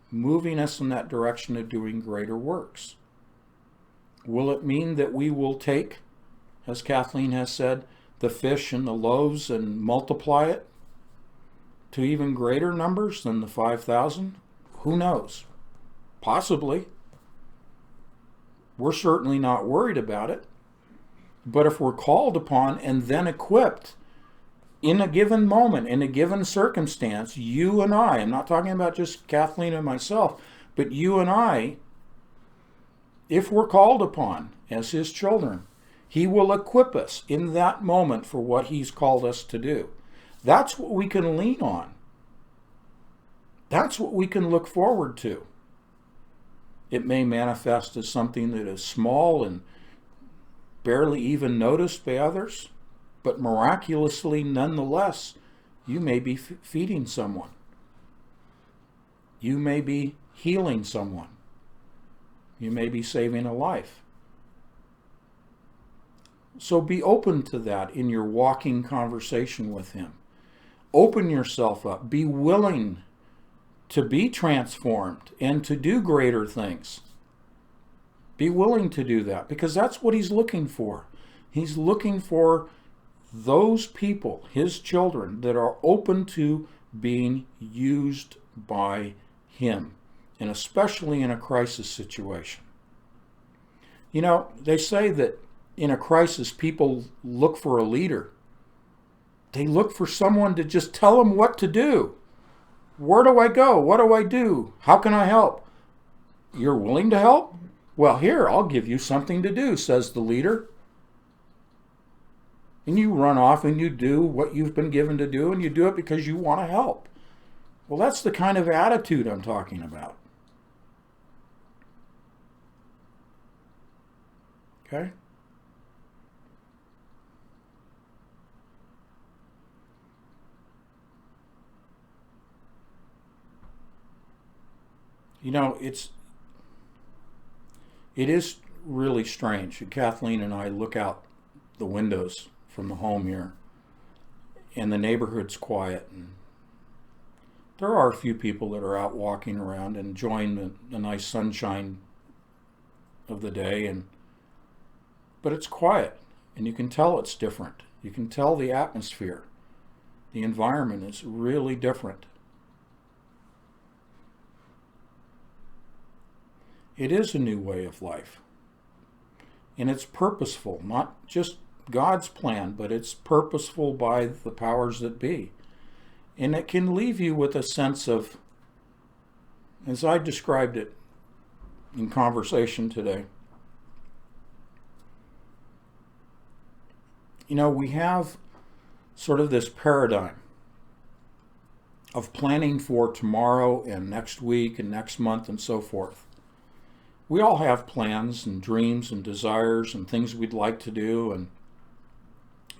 moving us in that direction of doing greater works. Will it mean that we will take, as Kathleen has said, the fish and the loaves and multiply it to even greater numbers than the 5,000? Who knows? Possibly. We're certainly not worried about it. But if we're called upon and then equipped in a given moment, in a given circumstance, you and I'm not talking about just Kathleen and myself, but you and I, if we're called upon as his children, he will equip us in that moment for what he's called us to do. That's what we can lean on. That's what we can look forward to. It may manifest as something that is small and barely even noticed by others, but miraculously, nonetheless, you may be feeding someone. You may be healing someone. You may be saving a life. So be open to that in your walking conversation with him. Open yourself up. Be willing to be transformed and to do greater things. Be willing to do that, because that's what he's looking for. He's looking for those people, his children, that are open to being used by him, and especially in a crisis situation. You know, they say that in a crisis, people look for a leader. They look for someone to just tell them what to do. Where do I go? What do I do? How can I help? You're willing to help? Well, here, I'll give you something to do, says the leader. And you run off and you do what you've been given to do, and you do it because you want to help. Well, that's the kind of attitude I'm talking about. Okay? You know, it is really strange. Kathleen and I look out the windows from the home here, and the neighborhood's quiet. And there are a few people that are out walking around enjoying the nice sunshine of the day, but it's quiet, and you can tell it's different. You can tell the atmosphere, the environment is really different. It is a new way of life. And it's purposeful, not just God's plan, but it's purposeful by the powers that be. And it can leave you with a sense of, as I described it in conversation today, you know, we have sort of this paradigm of planning for tomorrow and next week and next month and so forth. We all have plans and dreams and desires and things we'd like to do and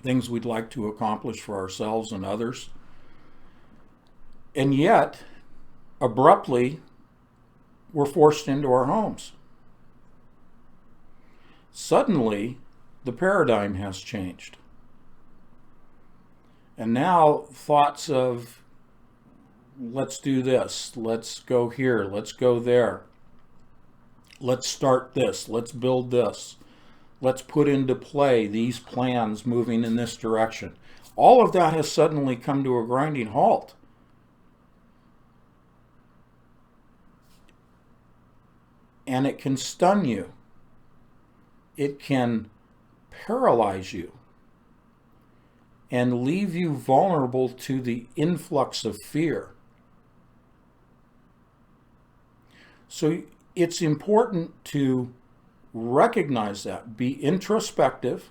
things we'd like to accomplish for ourselves and others. And yet, abruptly, we're forced into our homes. Suddenly, the paradigm has changed. And now thoughts of, let's do this, let's go here, let's go there. Let's start this. Let's build this. Let's put into play these plans moving in this direction. All of that has suddenly come to a grinding halt. And it can stun you. It can paralyze you and leave you vulnerable to the influx of fear. So it's important to recognize that, be introspective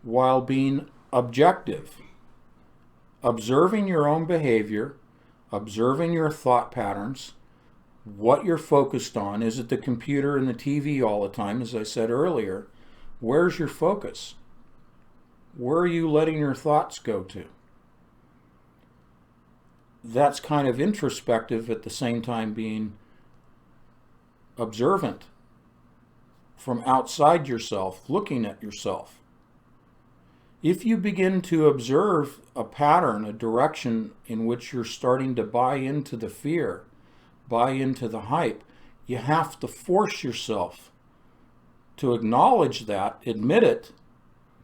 while being objective, observing your own behavior, observing your thought patterns, what you're focused on. Is it the computer and the TV all the time? As I said earlier, where's your focus? Where are you letting your thoughts go to? That's kind of introspective at the same time being observant from outside yourself, looking at yourself. If you begin to observe a pattern, a direction in which you're starting to buy into the fear, buy into the hype, you have to force yourself to acknowledge that, admit it,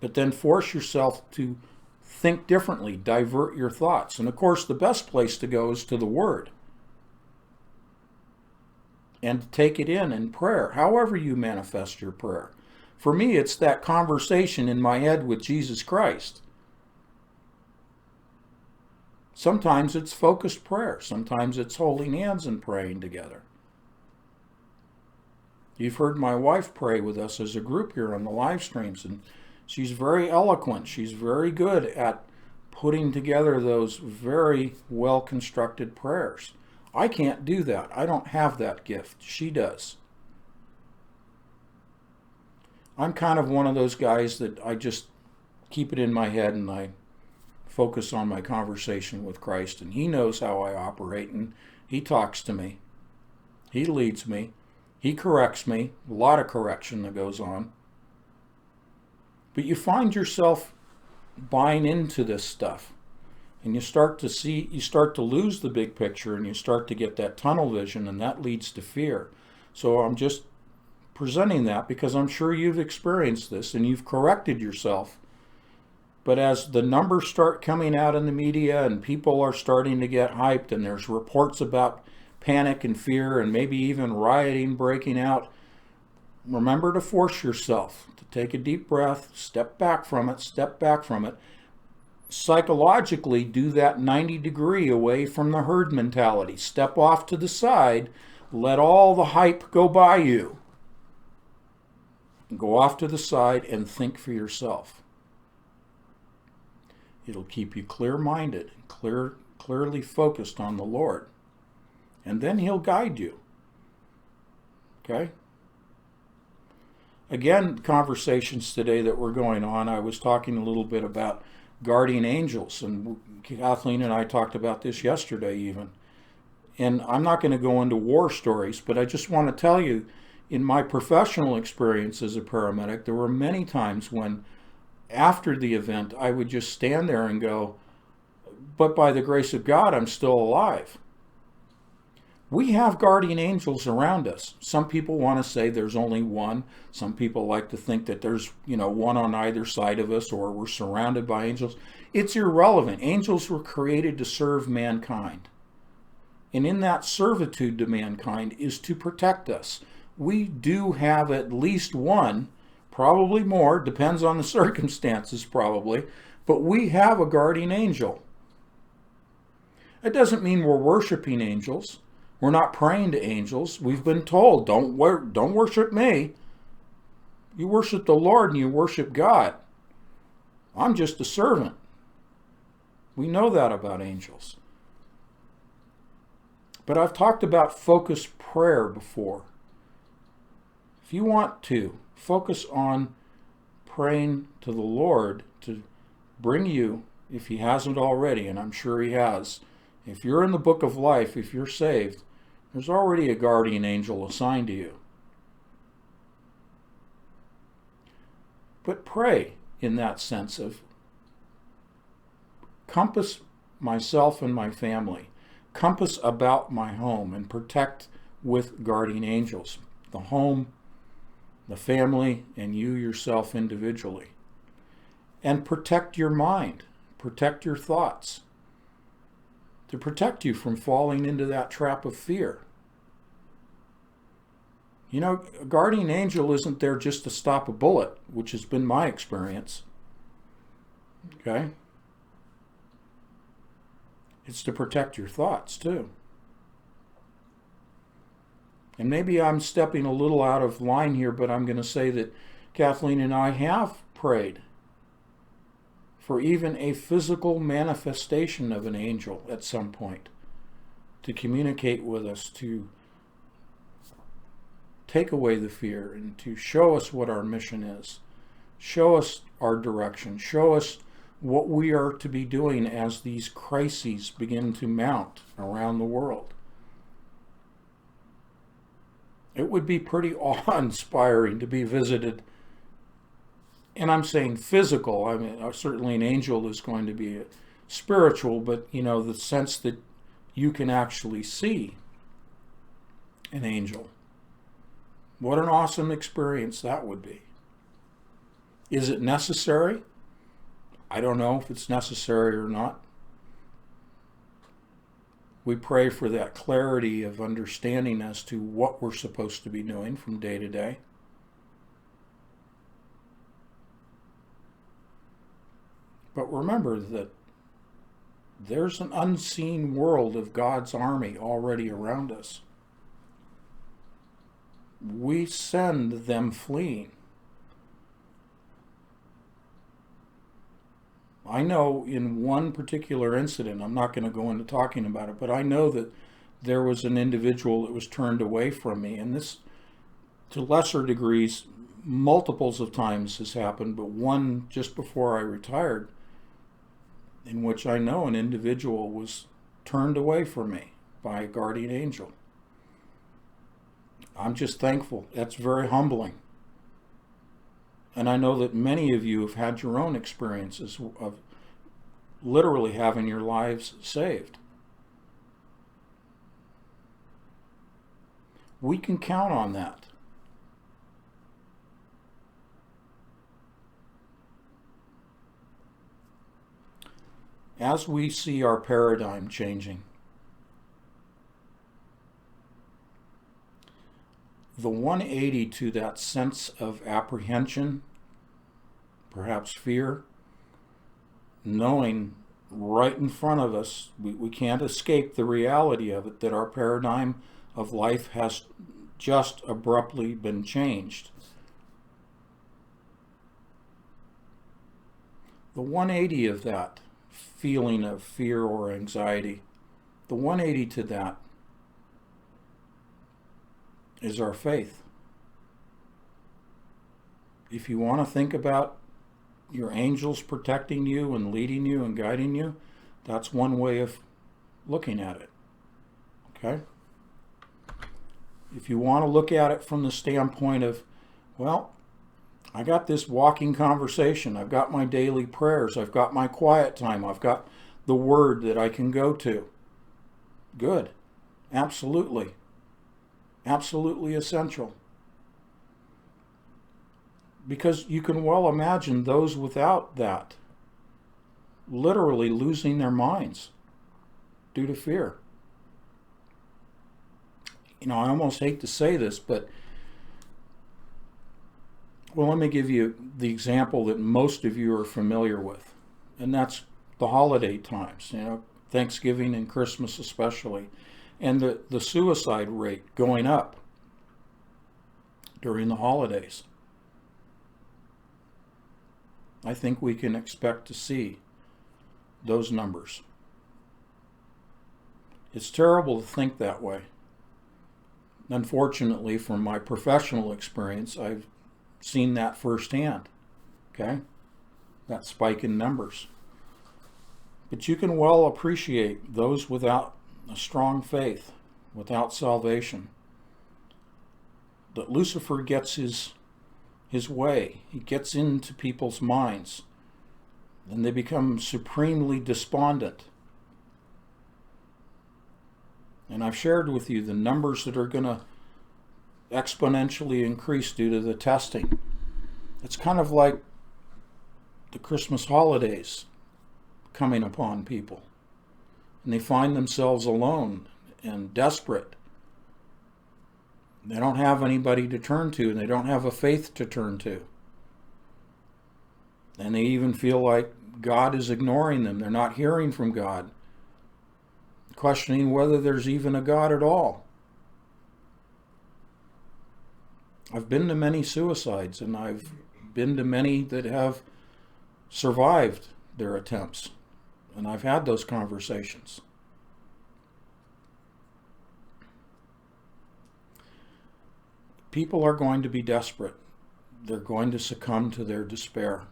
but then force yourself to think differently, divert your thoughts. And of course, the best place to go is to the Word. And to take it in prayer, however you manifest your prayer. For me, it's that conversation in my head with Jesus Christ. Sometimes it's focused prayer. Sometimes it's holding hands and praying together. You've heard my wife pray with us as a group here on the live streams, and she's very eloquent. She's very good at putting together those very well-constructed prayers. I can't do that. I don't have that gift. She does. I'm kind of one of those guys that I just keep it in my head and I focus on my conversation with Christ, and He knows how I operate, and He talks to me. He leads me. He corrects me. A lot of correction that goes on. But you find yourself buying into this stuff, and you start to lose the big picture, and you start to get that tunnel vision, and that leads to fear. So I'm just presenting that because I'm sure you've experienced this and you've corrected yourself. But as the numbers start coming out in the media and people are starting to get hyped and there's reports about panic and fear and maybe even rioting breaking out, remember to force yourself to take a deep breath, step back from it. Psychologically, do that 90-degree away from the herd mentality. Step off to the side, let all the hype go by you. Go off to the side and think for yourself. It'll keep you clear-minded, clearly focused on the Lord. And then He'll guide you. Okay? Again, conversations today that were going on, I was talking a little bit about guardian angels, and Kathleen and I talked about this yesterday even. And I'm not going to go into war stories, but I just want to tell you, in my professional experience as a paramedic, there were many times when, after the event, I would just stand there and go, but by the grace of God, I'm still alive. We have guardian angels around us. Some people want to say there's only one. Some people like to think that there's, one on either side of us, or we're surrounded by angels. It's irrelevant. Angels were created to serve mankind. And in that servitude to mankind is to protect us. We do have at least one, probably more, depends on the circumstances probably, but we have a guardian angel. It doesn't mean we're worshiping angels. We're not praying to angels. We've been told, don't worship me. You worship the Lord and you worship God. I'm just a servant. We know that about angels. But I've talked about focused prayer before. If you want to, focus on praying to the Lord to bring you, if He hasn't already, and I'm sure He has, if you're in the book of life, if you're saved, there's already a guardian angel assigned to you. But pray in that sense of compass myself and my family, compass about my home, and protect with guardian angels the home, the family, and you yourself individually. And protect your mind, protect your thoughts, to protect you from falling into that trap of fear. A guardian angel isn't there just to stop a bullet, which has been my experience. Okay? It's to protect your thoughts, too. And maybe I'm stepping a little out of line here, but I'm going to say that Kathleen and I have prayed for even a physical manifestation of an angel at some point to communicate with us, to take away the fear and to show us what our mission is, show us our direction, show us what we are to be doing as these crises begin to mount around the world. It would be pretty awe-inspiring to be visited, and I'm saying physical. I mean, certainly an angel is going to be spiritual, but the sense that you can actually see an angel. What an awesome experience that would be. Is it necessary? I don't know if it's necessary or not. We pray for that clarity of understanding as to what we're supposed to be doing from day to day. But remember that there's an unseen world of God's army already around us. We send them fleeing. I know in one particular incident, I'm not going to go into talking about it, but I know that there was an individual that was turned away from me, and this, to lesser degrees, multiples of times has happened, but one just before I retired, in which I know an individual was turned away from me by a guardian angel. I'm just thankful. That's very humbling. And I know that many of you have had your own experiences of literally having your lives saved. We can count on that. As we see our paradigm changing, the 180 to that sense of apprehension, perhaps fear, knowing right in front of us, we can't escape the reality of it, that our paradigm of life has just abruptly been changed. The 180 of that feeling of fear or anxiety, the 180 to that is our faith. If you want to think about your angels protecting you and leading you and guiding you, that's one way of looking at it. Okay? If you want to look at it from the standpoint of, well, I got this walking conversation, I've got my daily prayers, I've got my quiet time, I've got the word that I can go to. Good. Absolutely. Absolutely essential. Because you can well imagine those without that literally losing their minds due to fear. I almost hate to say this, but well, let me give you the example that most of you are familiar with, and that's the holiday times, Thanksgiving and Christmas especially, and the suicide rate going up during the holidays. I think we can expect to see those numbers. It's terrible to think that way. Unfortunately, from my professional experience, I've seen that firsthand, okay? That spike in numbers. But you can well appreciate those without a strong faith, without salvation, that Lucifer gets his way. He gets into people's minds, and they become supremely despondent. And I've shared with you the numbers that are going to exponentially increase due to the testing. It's kind of like the Christmas holidays coming upon people, and they find themselves alone and desperate. They don't have anybody to turn to, and they don't have a faith to turn to. And they even feel like God is ignoring them. They're not hearing from God, questioning whether there's even a God at all. I've been to many suicides, and I've been to many that have survived their attempts, and I've had those conversations. People are going to be desperate. They're going to succumb to their despair.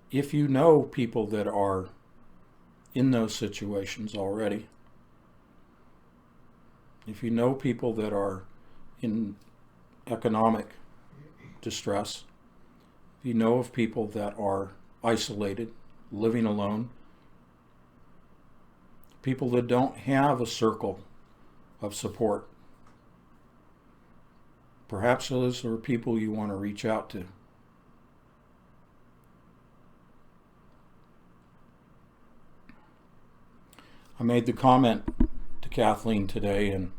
If you know people that are in those situations already, if you know people that are in economic distress, if you know of people that are isolated, living alone, people that don't have a circle of support, perhaps those are people you want to reach out to. I made the comment to Kathleen today, and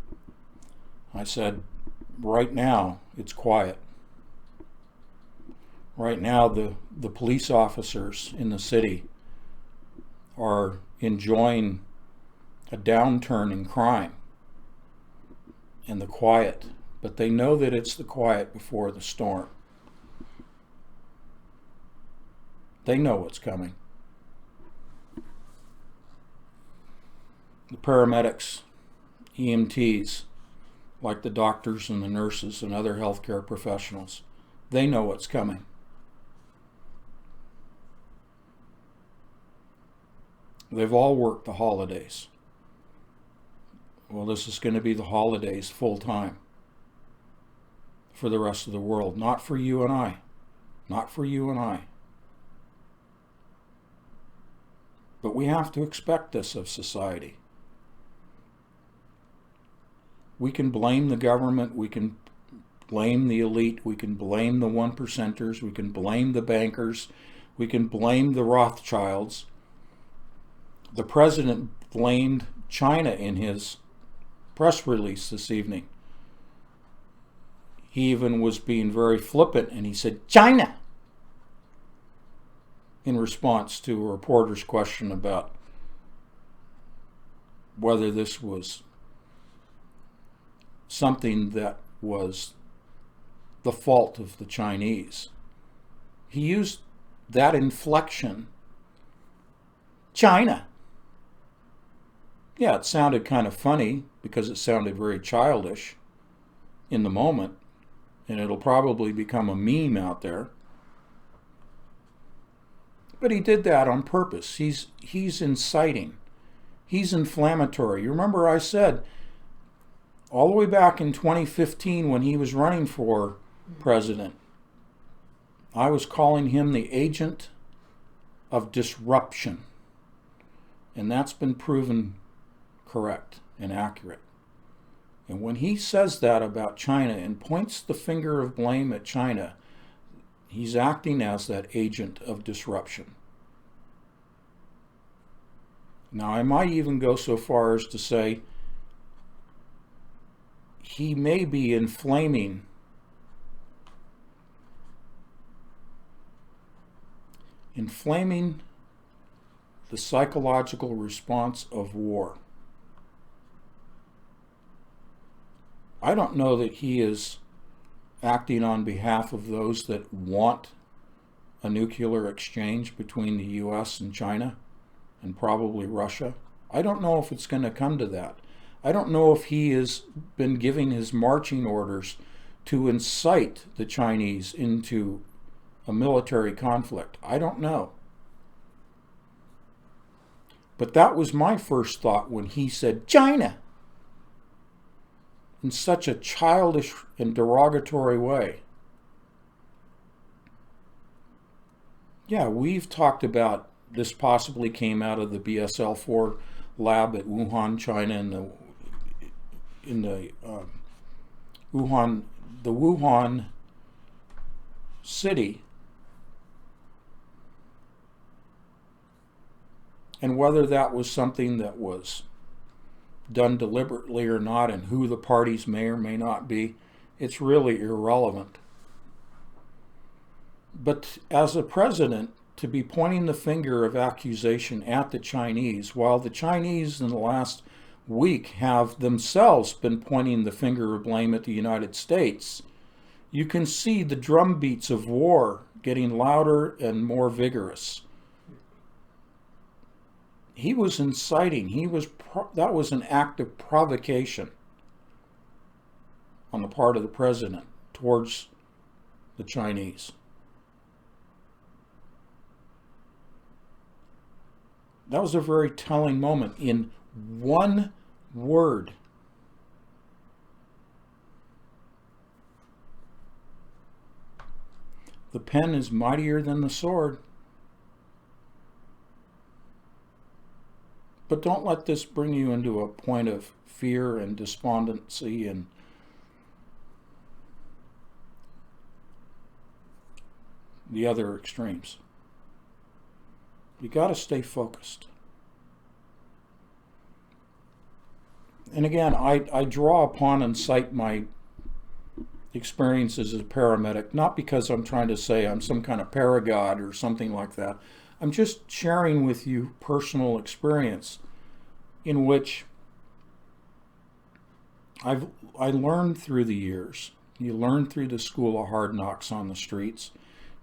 I said, right now it's quiet. Right now the police officers in the city are enjoying a downturn in crime and the quiet, but they know that it's the quiet before the storm. They know what's coming. The paramedics, EMTs, like the doctors and the nurses and other healthcare professionals, they know what's coming. They've all worked the holidays. Well, this is going to be the holidays full time for the rest of the world. Not for you and I. Not for you and I. But we have to expect this of society. We can blame the government, we can blame the elite, we can blame the one percenters, we can blame the bankers, we can blame the Rothschilds. The president blamed China in his press release this evening. He even was being very flippant and he said, China, in response to a reporter's question about whether this was something that was the fault of the Chinese. He used that inflection, China. Yeah, it sounded kind of funny because it sounded very childish in the moment, and it'll probably become a meme out there. But he did that on purpose. He's inciting. He's inflammatory. You remember I said, all the way back in 2015 when he was running for president, I was calling him the agent of disruption. And that's been proven correct and accurate. And when he says that about China and points the finger of blame at China, he's acting as that agent of disruption. Now, I might even go so far as to say he may be inflaming the psychological response of war. I don't know that he is acting on behalf of those that want a nuclear exchange between the US and China and probably Russia. I don't know if it's going to come to that. I don't know if he has been giving his marching orders to incite the Chinese into a military conflict. I don't know. But that was my first thought when he said, China, in such a childish and derogatory way. Yeah, we've talked about this possibly came out of the BSL-4 lab at Wuhan, China, in the Wuhan city, and whether that was something that was done deliberately or not, and who the parties may or may not be, it's really irrelevant. But as a president, to be pointing the finger of accusation at the Chinese, while the Chinese in the last week have themselves been pointing the finger of blame at the United States, you can see the drumbeats of war getting louder and more vigorous. he was inciting. That was an act of provocation on the part of the president towards the Chinese. That was a very telling moment. In one word, the pen is mightier than the sword. But don't let this bring you into a point of fear and despondency and the other extremes. You got to stay focused. And again, I draw upon and cite my experiences as a paramedic, not because I'm trying to say I'm some kind of paragod or something like that. I'm just sharing with you personal experience in which I learned through the years. You learn through the school of hard knocks on the streets.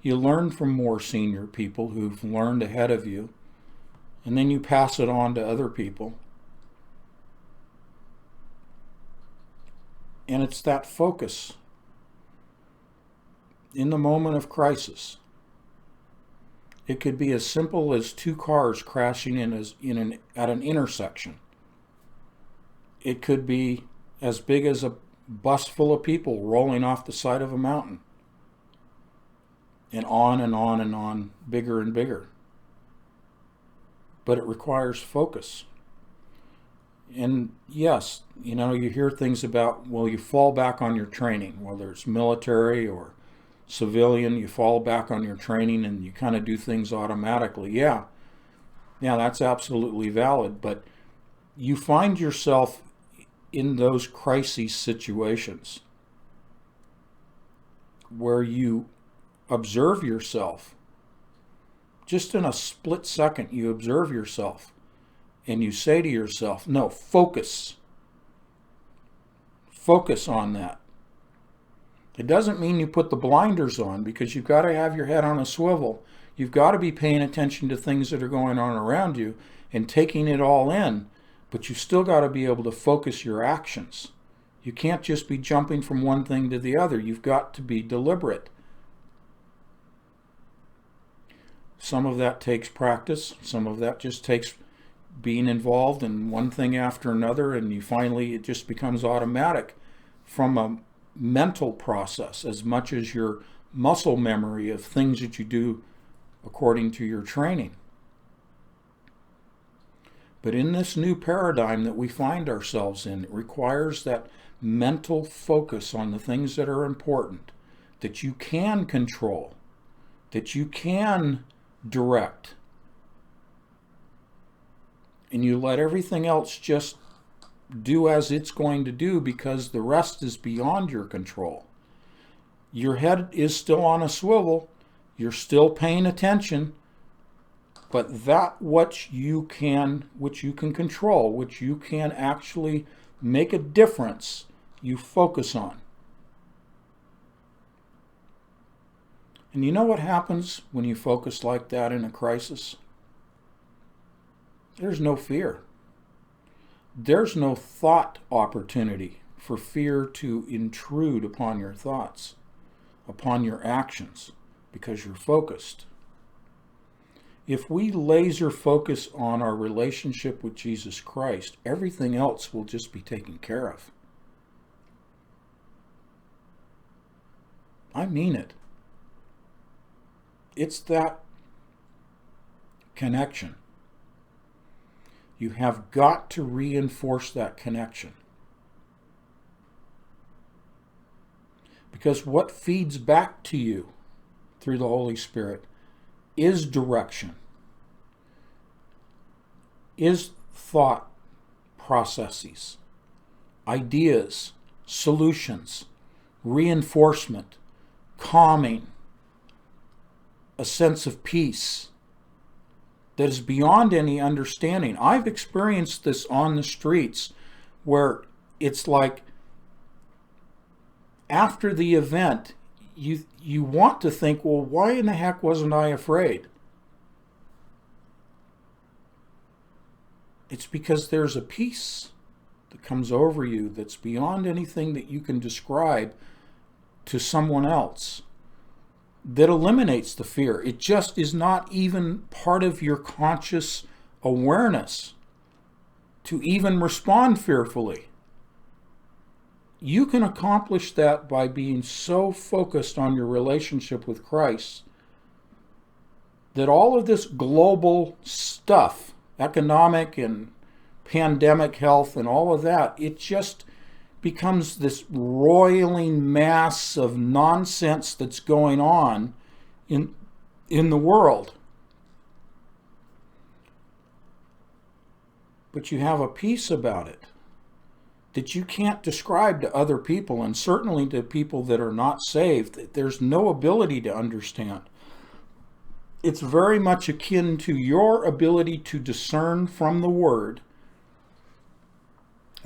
You learn from more senior people who've learned ahead of you, and then you pass it on to other people. And it's that focus in the moment of crisis. It could be as simple as two cars crashing at an intersection. It could be as big as a bus full of people rolling off the side of a mountain. And on and on and on, bigger and bigger. But it requires focus. And yes, you hear things about, well, you fall back on your training, whether it's military or civilian, you fall back on your training and you kind of do things automatically. Yeah, that's absolutely valid. But you find yourself in those crisis situations where you observe yourself. Just in a split second, you observe yourself and you say to yourself, no, focus. Focus on that. It doesn't mean you put the blinders on, because you've got to have your head on a swivel. You've got to be paying attention to things that are going on around you and taking it all in, but you've still got to be able to focus your actions. You can't just be jumping from one thing to the other. You've got to be deliberate. Some of that takes practice. Some of that just takes being involved in one thing after another, and it just becomes automatic from a mental process as much as your muscle memory of things that you do according to your training. But in this new paradigm that we find ourselves in, it requires that mental focus on the things that are important, that you can control, that you can direct. And you let everything else just do as it's going to do, because the rest is beyond your control. Your head is still on a swivel. You're still paying attention. But that which you can control, which you can actually make a difference, you focus on. And you know what happens when you focus like that in a crisis? There's no fear. There's no thought opportunity for fear to intrude upon your thoughts, upon your actions, because you're focused. If we laser focus on our relationship with Jesus Christ, everything else will just be taken care of. I mean it. It's that connection. You have got to reinforce that connection. Because what feeds back to you through the Holy Spirit is direction, is thought processes, ideas, solutions, reinforcement, calming, a sense of peace that is beyond any understanding. I've experienced this on the streets, where it's like after the event, you want to think, well, why in the heck wasn't I afraid? It's because there's a peace that comes over you that's beyond anything that you can describe to someone else, that eliminates the fear. It just is not even part of your conscious awareness to even respond fearfully. You can accomplish that by being so focused on your relationship with Christ that all of this global stuff, economic and pandemic health and all of that, it just becomes this roiling mass of nonsense that's going on in the world. But you have a peace about it that you can't describe to other people, and certainly to people that are not saved. There's no ability to understand. It's very much akin to your ability to discern from the Word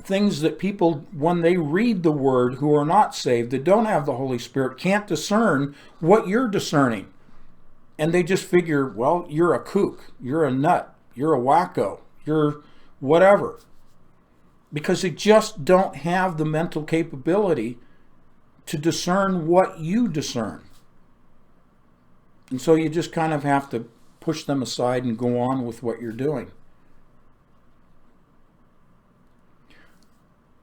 things that people, when they read the Word, who are not saved, that don't have the Holy Spirit, can't discern what you're discerning. And they just figure, well, you're a kook, you're a nut, you're a wacko, you're whatever. Because they just don't have the mental capability to discern what you discern. And so you just kind of have to push them aside and go on with what you're doing.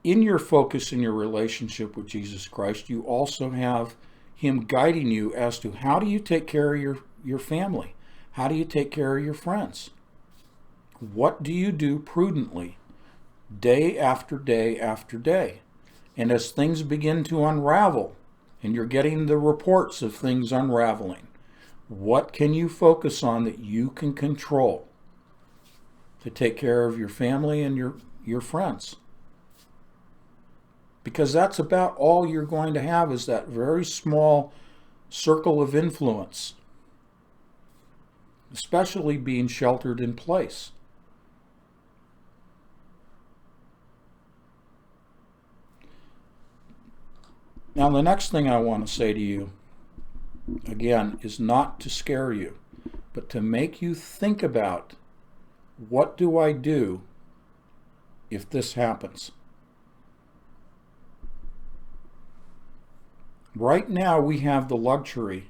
In your focus in your relationship with Jesus Christ, you also have Him guiding you as to how do you take care of your family? How do you take care of your friends? What do you do prudently, day after day after day? And as things begin to unravel, and you're getting the reports of things unraveling, what can you focus on that you can control to take care of your family and your friends? Because that's about all you're going to have, is that very small circle of influence, especially being sheltered in place. Now, the next thing I want to say to you, again, is not to scare you, but to make you think about, what do I do if this happens? Right now, we have the luxury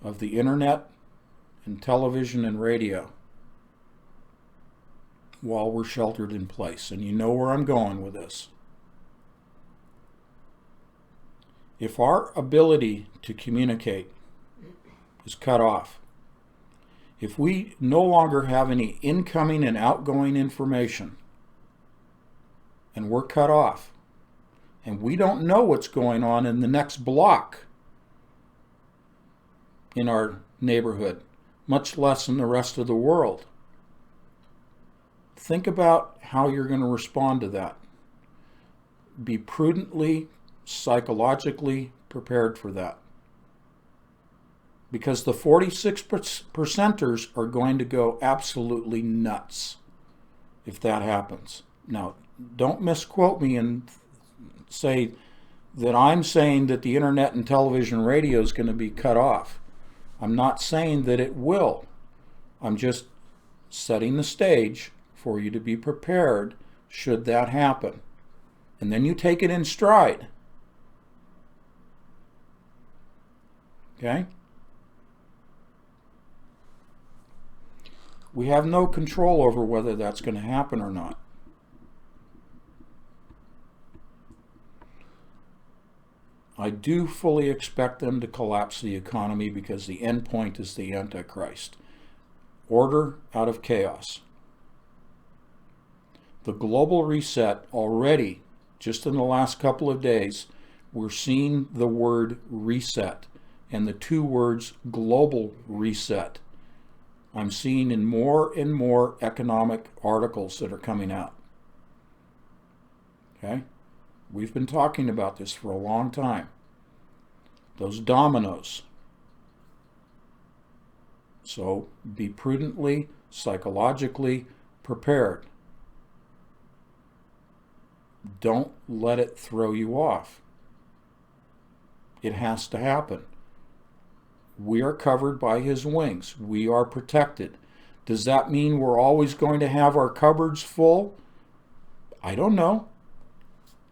of the internet and television and radio while we're sheltered in place. And you know where I'm going with this. If our ability to communicate is cut off, if we no longer have any incoming and outgoing information, and we're cut off, and we don't know what's going on in the next block in our neighborhood, much less in the rest of the world, think about how you're going to respond to that. Be prudently, psychologically prepared for that. Because the 46%ers are going to go absolutely nuts if that happens. Now, don't misquote me and say that I'm saying that the internet and television radio is going to be cut off. I'm not saying that it will. I'm just setting the stage for you to be prepared should that happen. And then you take it in stride. Okay? We have no control over whether that's going to happen or not. I do fully expect them to collapse the economy because the end point is the Antichrist. Order out of chaos. The global reset already, just in the last couple of days, we're seeing the word reset and the two words global reset. I'm seeing in more and more economic articles that are coming out. Okay? We've been talking about this for a long time. Those dominoes. So be prudently, psychologically prepared. Don't let it throw you off. It has to happen. We are covered by His wings. We are protected. Does that mean we're always going to have our cupboards full? I don't know.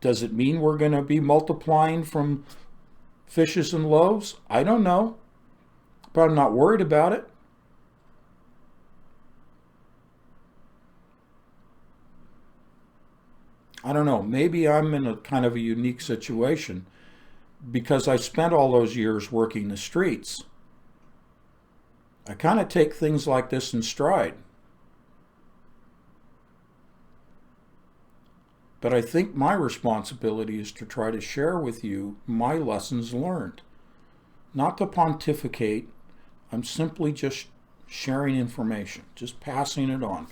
Does it mean we're going to be multiplying from fishes and loaves? I don't know. But I'm not worried about it. I don't know. Maybe I'm in a kind of a unique situation because I spent all those years working the streets. I kind of take things like this in stride. But I think my responsibility is to try to share with you my lessons learned. Not to pontificate. I'm simply just sharing information, just passing it on.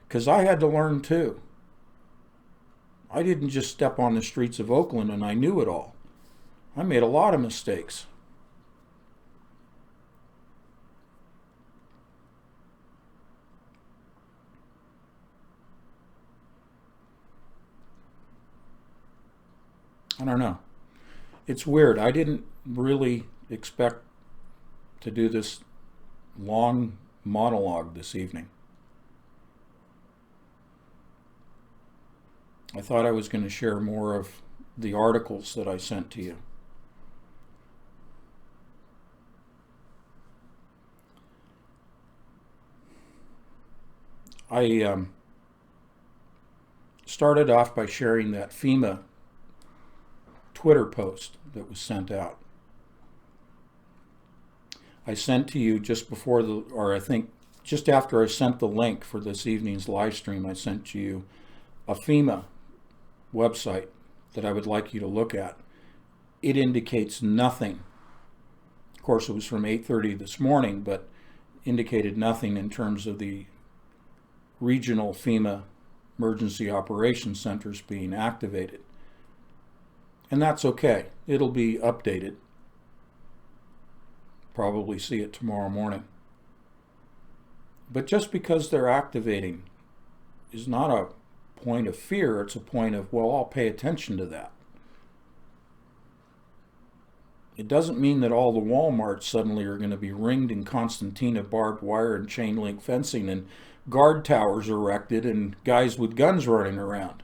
Because I had to learn too. I didn't just step on the streets of Oakland and I knew it all. I made a lot of mistakes. I don't know. It's weird. I didn't really expect to do this long monologue this evening. I thought I was going to share more of the articles that I sent to you. I started off by sharing that FEMA Twitter post that was sent out. I sent to you just before I think just after I sent the link for this evening's live stream, I sent to you a FEMA website that I would like you to look at. It indicates nothing. Of course, it was from 8:30 this morning, but indicated nothing in terms of the regional FEMA emergency operations centers being activated. And that's okay. It'll be updated. Probably see it tomorrow morning. But just because they're activating is not a point of fear. It's a point of, well, I'll pay attention to that. It doesn't mean that all the Walmarts suddenly are going to be ringed in concertina, barbed wire and chain link fencing and guard towers erected and guys with guns running around.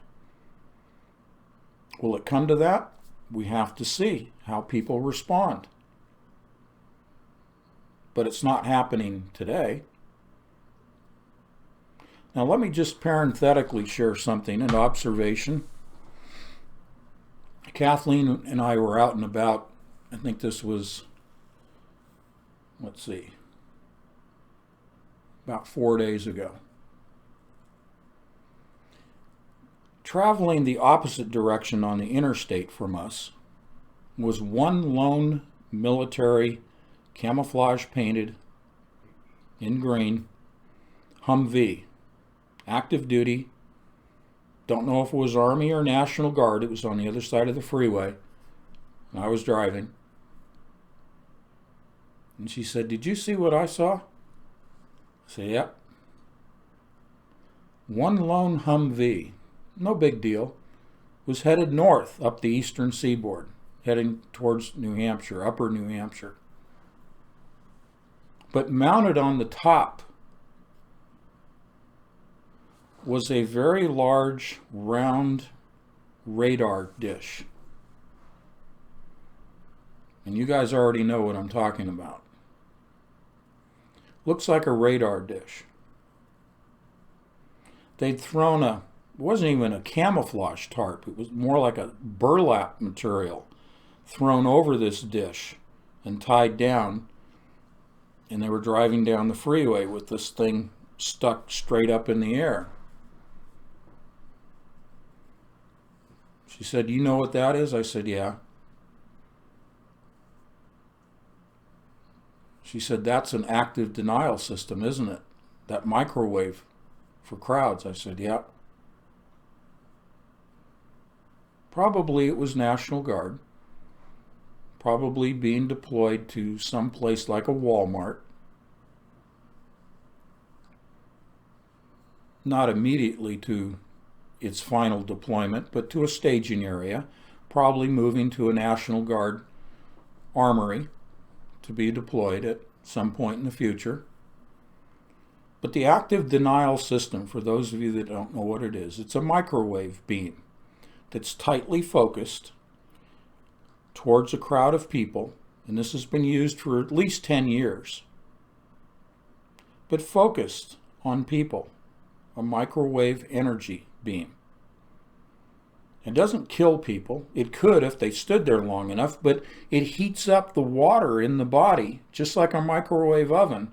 Will it come to that? We have to see how people respond. But it's not happening today. Now let me just parenthetically share something, an observation. Kathleen and I were out and about. I think this was, about 4 days ago. Traveling the opposite direction on the interstate from us was one lone military, camouflage painted in green, Humvee, active duty. Don't know if it was Army or National Guard. It was on the other side of the freeway, and I was driving. And she said, "Did you see what I saw?" I said, "Yep." One lone Humvee, no big deal, was headed north up the eastern seaboard, heading towards New Hampshire, upper New Hampshire. But mounted on the top was a very large, round radar dish. And you guys already know what I'm talking about. Looks like a radar dish. They'd thrown it wasn't even a camouflage tarp, it was more like a burlap material thrown over this dish and tied down, and they were driving down the freeway with this thing stuck straight up in the air. She said, "You know what that is?" I said, "Yeah." She said, "That's an active denial system, isn't it? That microwave for crowds." I said, "Yeah." Probably it was National Guard, probably being deployed to some place like a Walmart. Not immediately to its final deployment, but to a staging area, probably moving to a National Guard armory to be deployed at some point in the future. But the active denial system, for those of you that don't know what it is, it's a microwave beam that's tightly focused towards a crowd of people, and this has been used for at least 10 years, but focused on people, a microwave energy beam. It doesn't kill people. It could if they stood there long enough, but it heats up the water in the body, just like a microwave oven.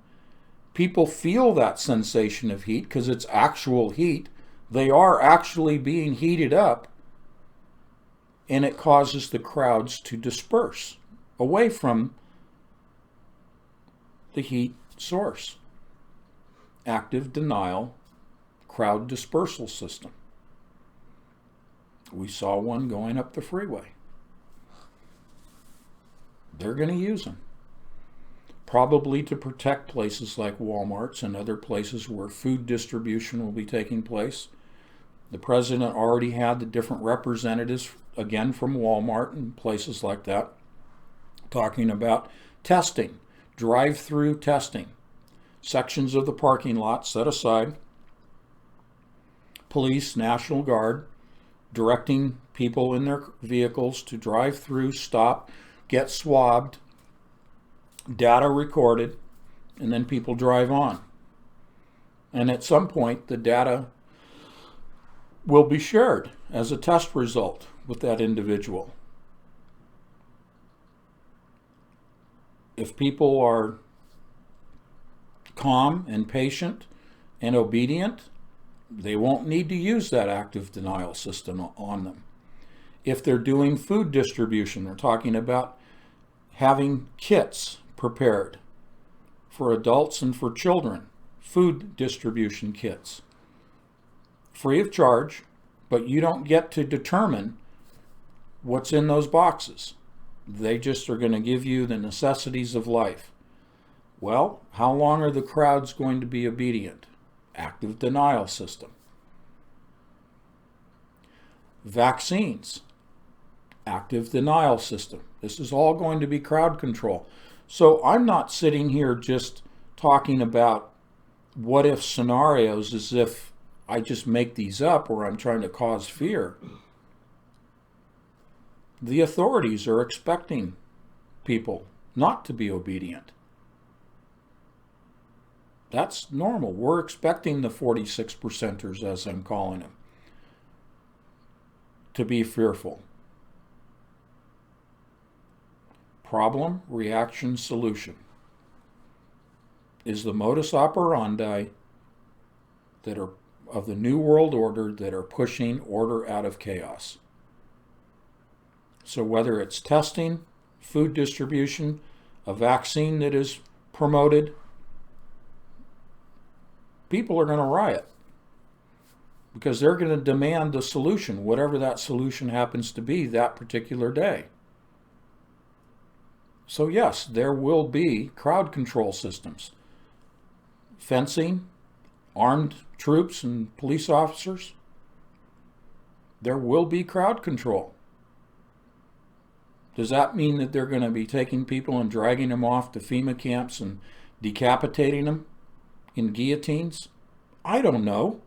People feel that sensation of heat because it's actual heat. They are actually being heated up, and it causes the crowds to disperse away from the heat source. Active denial crowd dispersal system. We saw one going up the freeway. They're going to use them. Probably to protect places like Walmarts and other places where food distribution will be taking place. The president already had the different representatives, again from Walmart and places like that, talking about testing, drive-through testing. Sections of the parking lot set aside. Police, National Guard, directing people in their vehicles to drive through, stop, get swabbed, data recorded, and then people drive on. And at some point, the data will be shared as a test result with that individual. If people are calm and patient and obedient, they won't need to use that active denial system on them. If they're doing food distribution, they're talking about having kits prepared for adults and for children, food distribution kits, free of charge, but you don't get to determine what's in those boxes. They just are going to give you the necessities of life. Well, how long are the crowds going to be obedient? Active denial system. Vaccines. Active denial system. This is all going to be crowd control. So I'm not sitting here just talking about what if scenarios as if I just make these up or I'm trying to cause fear. The authorities are expecting people not to be obedient. That's normal. We're expecting the 46%ers, as I'm calling them, to be fearful. Problem, reaction, solution is the modus operandi that are of the New World Order that are pushing order out of chaos. So whether it's testing, food distribution, a vaccine that is promoted, people are going to riot because they're going to demand the solution, whatever that solution happens to be that particular day. So yes, there will be crowd control systems, fencing, armed troops and police officers. There will be crowd control. Does that mean that they're going to be taking people and dragging them off to FEMA camps and decapitating them in guillotines? I don't know.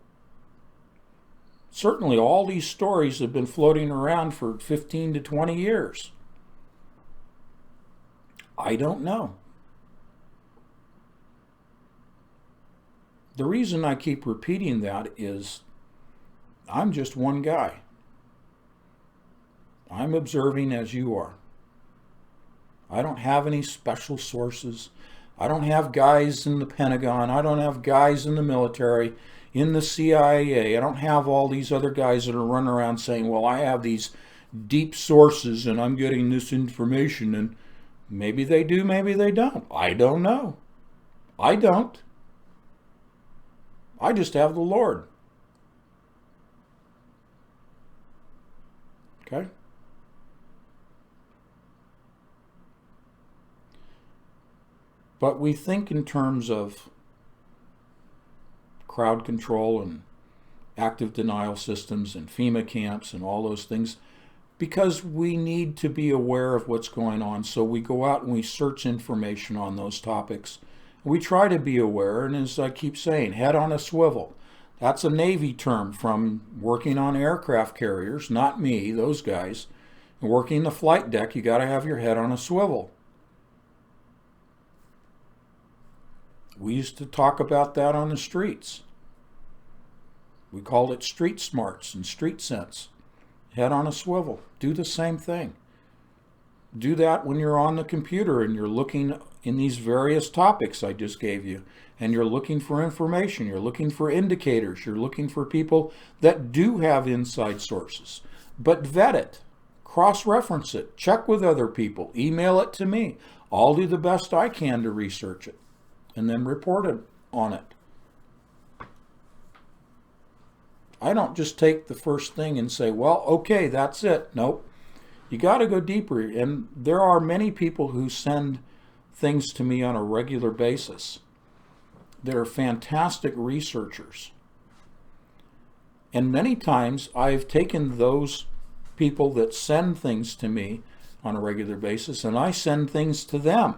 Certainly all these stories have been floating around for 15 to 20 years. I don't know. The reason I keep repeating that is I'm just one guy. I'm observing as you are. I don't have any special sources. I don't have guys in the Pentagon. I don't have guys in the military, in the CIA. I don't have all these other guys that are running around saying, well, I have these deep sources and I'm getting this information. And maybe they do, maybe they don't. I don't know. I don't. I just have the Lord. Okay? But we think in terms of crowd control and active denial systems and FEMA camps and all those things because we need to be aware of what's going on. So we go out and we search information on those topics We try to be aware, and as I keep saying, head on a swivel. That's a Navy term from working on aircraft carriers, not me, those guys. And working the flight deck, you got to have your head on a swivel. We used to talk about that on the streets. We called it street smarts and street sense. Head on a swivel. Do the same thing. Do that when you're on the computer and you're looking in these various topics I just gave you, and you're looking for information, you're looking for indicators, you're looking for people that do have inside sources. But vet it, cross-reference it, check with other people, email it to me. I'll do the best I can to research it and then report it on it. I don't just take the first thing and say, well, okay, that's it. Nope. You got to go deeper. And there are many people who send things to me on a regular basis that are fantastic researchers. And many times I've taken those people that send things to me on a regular basis and I send things to them.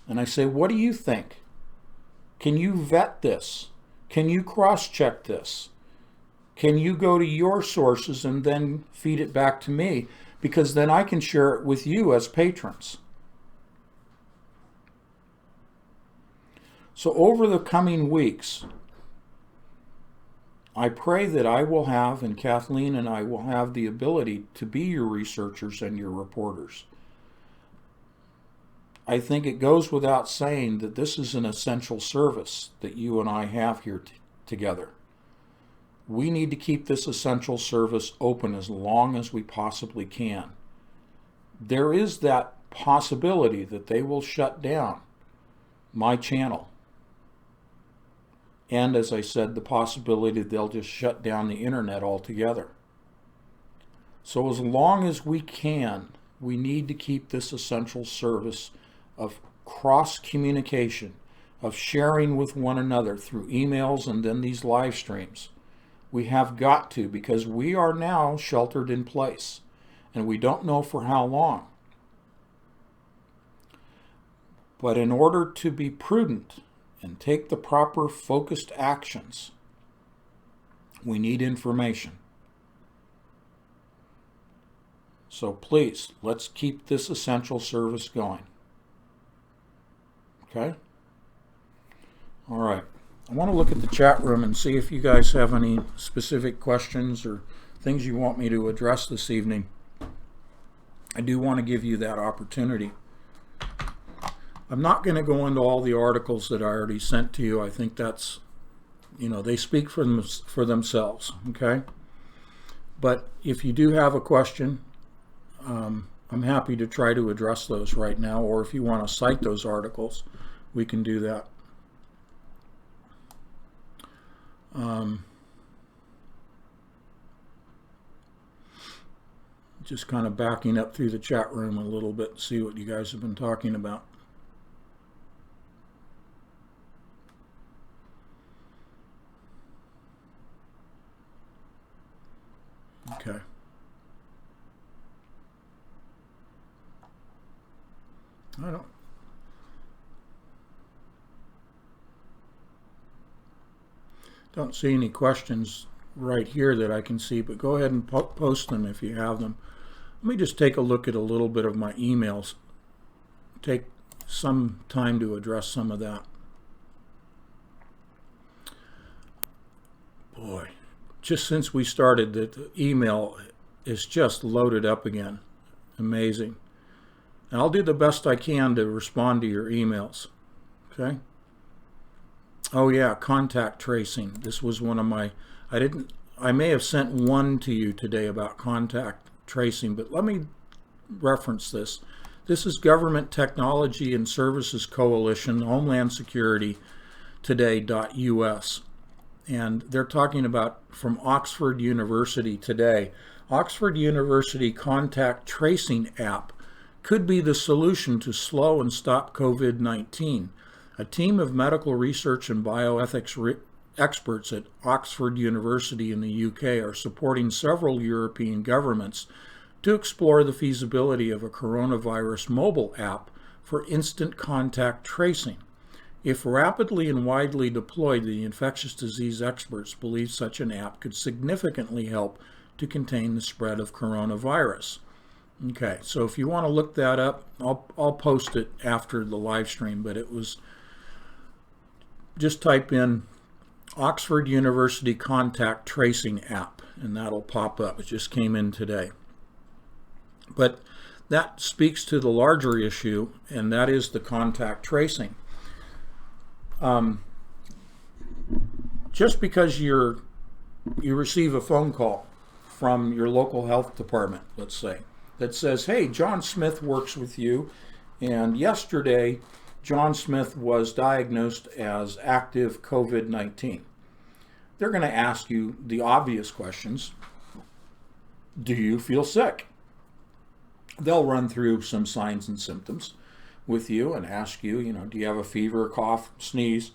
And I say, what do you think? Can you vet this? Can you cross-check this? Can you go to your sources and then feed it back to me? Because then I can share it with you as patrons. So over the coming weeks, I pray that I will have, and Kathleen and I will have the ability to be your researchers and your reporters. I think it goes without saying that this is an essential service that you and I have here together. We need to keep this essential service open as long as we possibly can. There is that possibility that they will shut down my channel. And as I said, the possibility they'll just shut down the internet altogether. So as long as we can, we need to keep this essential service of cross-communication, of sharing with one another through emails and then these live streams. We have got to, because we are now sheltered in place, and we don't know for how long. But in order to be prudent and take the proper focused actions, we need information. So please, let's keep this essential service going. Okay? All right. I want to look at the chat room and see if you guys have any specific questions or things you want me to address this evening. I do want to give you that opportunity. I'm not going to go into all the articles that I already sent to you. I think that's, they speak for themselves, okay? But if you do have a question, I'm happy to try to address those right now, or if you want to cite those articles, we can do that. Just kind of backing up through the chat room a little bit, see what you guys have been talking about. Okay. Don't see any questions right here that I can see, but go ahead and post them if you have them. Let me just take a look at a little bit of my emails. Take some time to address some of that. Boy, just since we started, the email is just loaded up again. Amazing. And I'll do the best I can to respond to your emails. Okay? Oh yeah, contact tracing. This was one of my, I may have sent one to you today about contact tracing, but let me reference this. This is Government Technology and Services Coalition, Homeland Security Today.us. And they're talking about from Oxford University today. Oxford University contact tracing app could be the solution to slow and stop COVID-19. A team of medical research and bioethics experts at Oxford University in the UK are supporting several European governments to explore the feasibility of a coronavirus mobile app for instant contact tracing. If rapidly and widely deployed, the infectious disease experts believe such an app could significantly help to contain the spread of coronavirus. Okay, so if you want to look that up, I'll post it after the live stream, but it was, just type in Oxford University Contact Tracing app, and that'll pop up. It just came in today. But that speaks to the larger issue, and that is the contact tracing. Just because you receive a phone call from your local health department, let's say, that says, hey, John Smith works with you, and yesterday John Smith was diagnosed as active COVID-19. They're going to ask you the obvious questions. Do you feel sick? They'll run through some signs and symptoms with you and ask you, do you have a fever, cough, sneeze,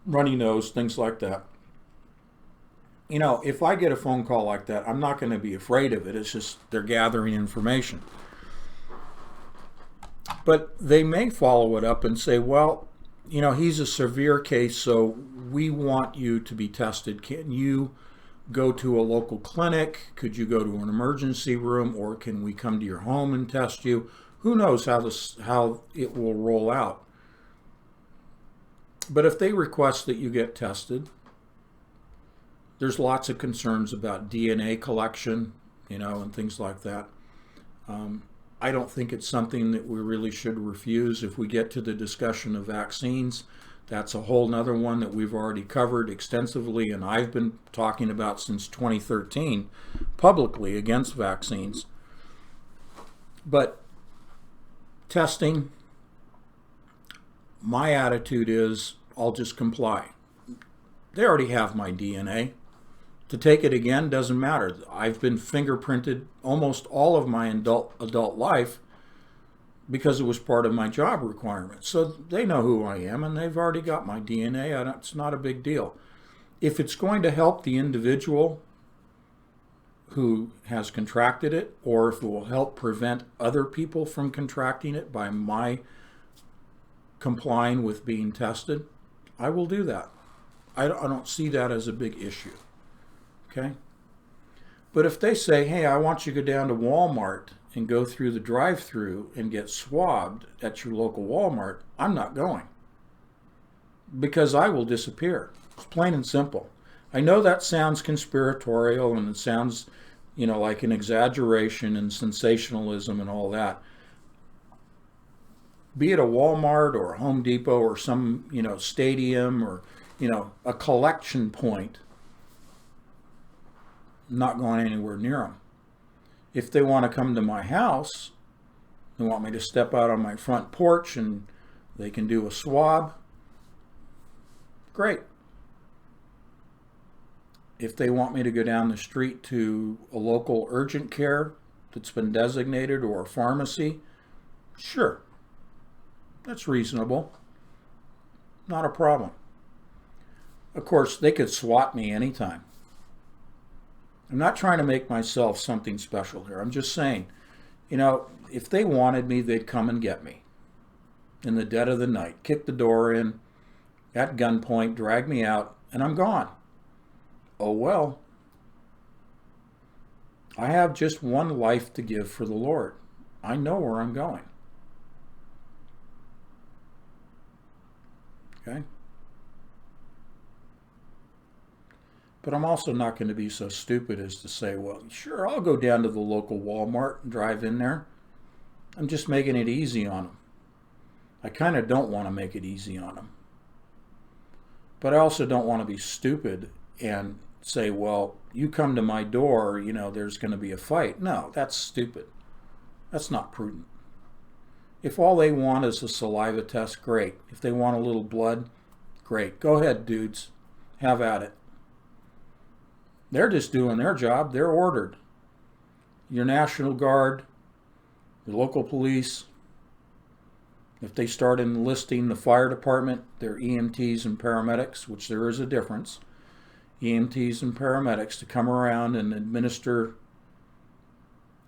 runny nose, things like that. If I get a phone call like that, I'm not going to be afraid of it. It's just they're gathering information. But they may follow it up and say, well, he's a severe case, so we want you to be tested. Can you go to a local clinic? Could you go to an emergency room, or can we come to your home and test you? Who knows how it will roll out. But if they request that you get tested, there's lots of concerns about DNA collection, and things like that. I don't think it's something that we really should refuse. If we get to the discussion of vaccines, that's a whole nother one that we've already covered extensively, and I've been talking about since 2013 publicly against vaccines. But testing, my attitude is I'll just comply. They already have my DNA. To take it again doesn't matter. I've been fingerprinted almost all of my adult life because it was part of my job requirements. So they know who I am, and they've already got my DNA. It's not a big deal. If it's going to help the individual who has contracted it, or if it will help prevent other people from contracting it by my complying with being tested, I will do that. I don't see that as a big issue. Okay? But if they say, hey, I want you to go down to Walmart and go through the drive-through and get swabbed at your local Walmart, I'm not going. Because I will disappear. It's plain and simple. I know that sounds conspiratorial, and it sounds, like an exaggeration and sensationalism and all that. Be it a Walmart or a Home Depot or some, stadium or, a collection point, not going anywhere near them. If they want to come to my house, they want me to step out on my front porch and they can do a swab, great. If they want me to go down the street to a local urgent care that's been designated or a pharmacy, sure, that's reasonable, not a problem. Of course, they could swat me anytime. I'm not trying to make myself something special here. I'm just saying, if they wanted me, they'd come and get me in the dead of the night, kick the door in at gunpoint, drag me out, and I'm gone. Oh well. I have just one life to give for the Lord. I know where I'm going. Okay? But I'm also not going to be so stupid as to say, well, sure, I'll go down to the local Walmart and drive in there. I'm just making it easy on them. I kind of don't want to make it easy on them. But I also don't want to be stupid and say, well, you come to my door, there's going to be a fight. No, that's stupid. That's not prudent. If all they want is a saliva test, great. If they want a little blood, great. Go ahead, dudes. Have at it. They're just doing their job. They're ordered. Your National Guard, your local police, if they start enlisting the fire department, they're EMTs and paramedics, which there is a difference. EMTs and paramedics to come around and administer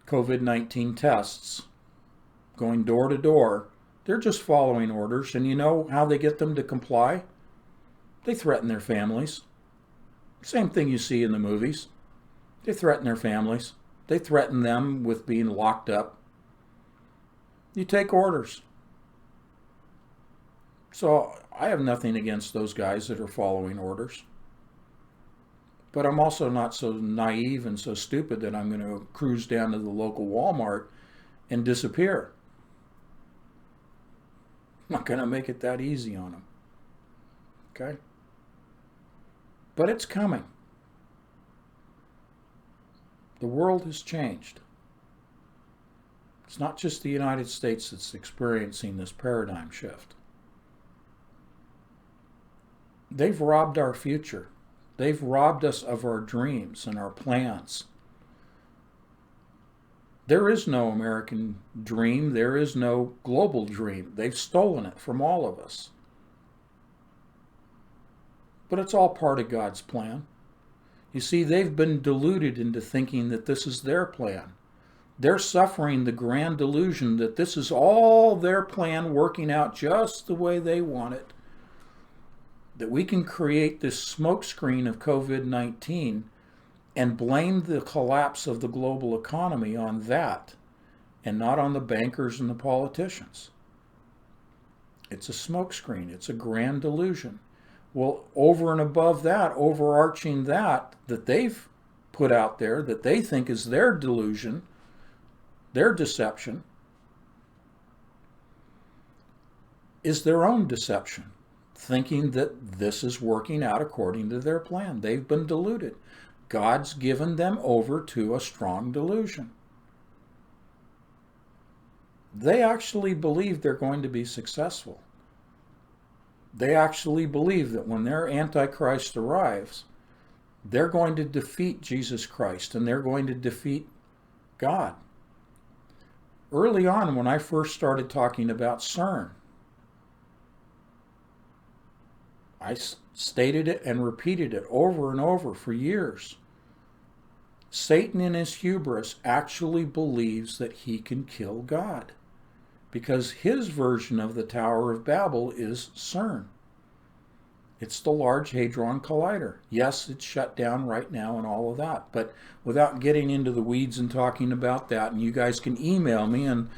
COVID-19 tests, going door to door They're just following orders. And you know how they get them to comply? They threaten their families. Same thing you see in the movies. They threaten their families. They threaten them with being locked up. You take orders. So I have nothing against those guys that are following orders. But I'm also not so naive and so stupid that I'm going to cruise down to the local Walmart and disappear. I'm not going to make it that easy on them. Okay? But it's coming. The world has changed. It's not just the United States that's experiencing this paradigm shift. They've robbed our future. They've robbed us of our dreams and our plans. There is no American dream. There is no global dream. They've stolen it from all of us. But it's all part of God's plan. You see, they've been deluded into thinking that this is their plan. They're suffering the grand delusion that this is all their plan working out just the way they want it. That we can create this smokescreen of COVID-19 and blame the collapse of the global economy on that and not on the bankers and the politicians. It's a smokescreen. It's a grand delusion. Well, over and above that, overarching that they've put out there, that they think is their delusion, their deception, is their own deception, thinking that this is working out according to their plan. They've been deluded. God's given them over to a strong delusion. They actually believe they're going to be successful. They actually believe that when their Antichrist arrives, they're going to defeat Jesus Christ and they're going to defeat God. Early on, when I first started talking about CERN, I stated it and repeated it over and over for years. Satan in his hubris actually believes that he can kill God, because his version of the Tower of Babel is CERN. It's the Large Hadron Collider. Yes, it's shut down right now and all of that, but without getting into the weeds and talking about that, and you guys can email me and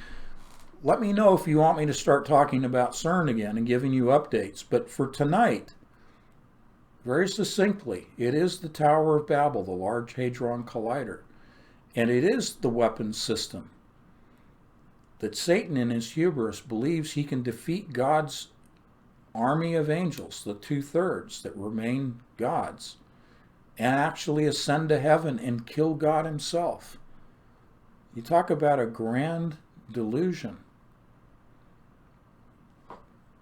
let me know if you want me to start talking about CERN again and giving you updates. But for tonight, very succinctly, it is the Tower of Babel, the Large Hadron Collider, and it is the weapons system that Satan in his hubris believes he can defeat God's army of angels, the 2/3 that remain God's, and actually ascend to heaven and kill God himself. You talk about a grand delusion.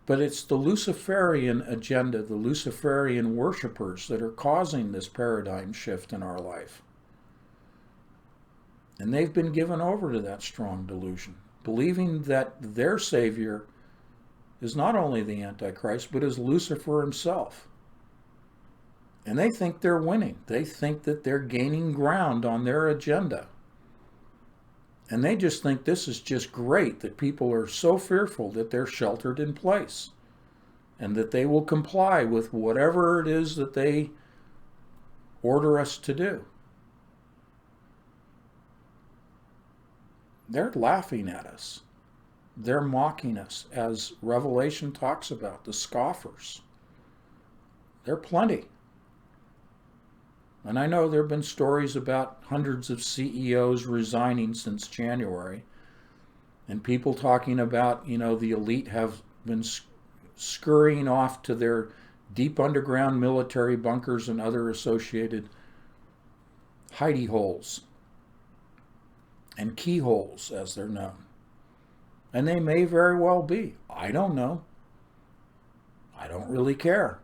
But it's the Luciferian agenda, the Luciferian worshipers that are causing this paradigm shift in our life. And they've been given over to that strong delusion, believing that their Savior is not only the Antichrist, but is Lucifer himself. And they think they're winning. They think that they're gaining ground on their agenda. And they just think this is just great, that people are so fearful that they're sheltered in place and that they will comply with whatever it is that they order us to do. They're laughing at us. They're mocking us, as Revelation talks about, the scoffers. They're plenty. And I know there have been stories about hundreds of CEOs resigning since January, and people talking about, the elite have been scurrying off to their deep underground military bunkers and other associated hidey holes and keyholes, as they're known. And they may very well be. I don't know. I don't really care,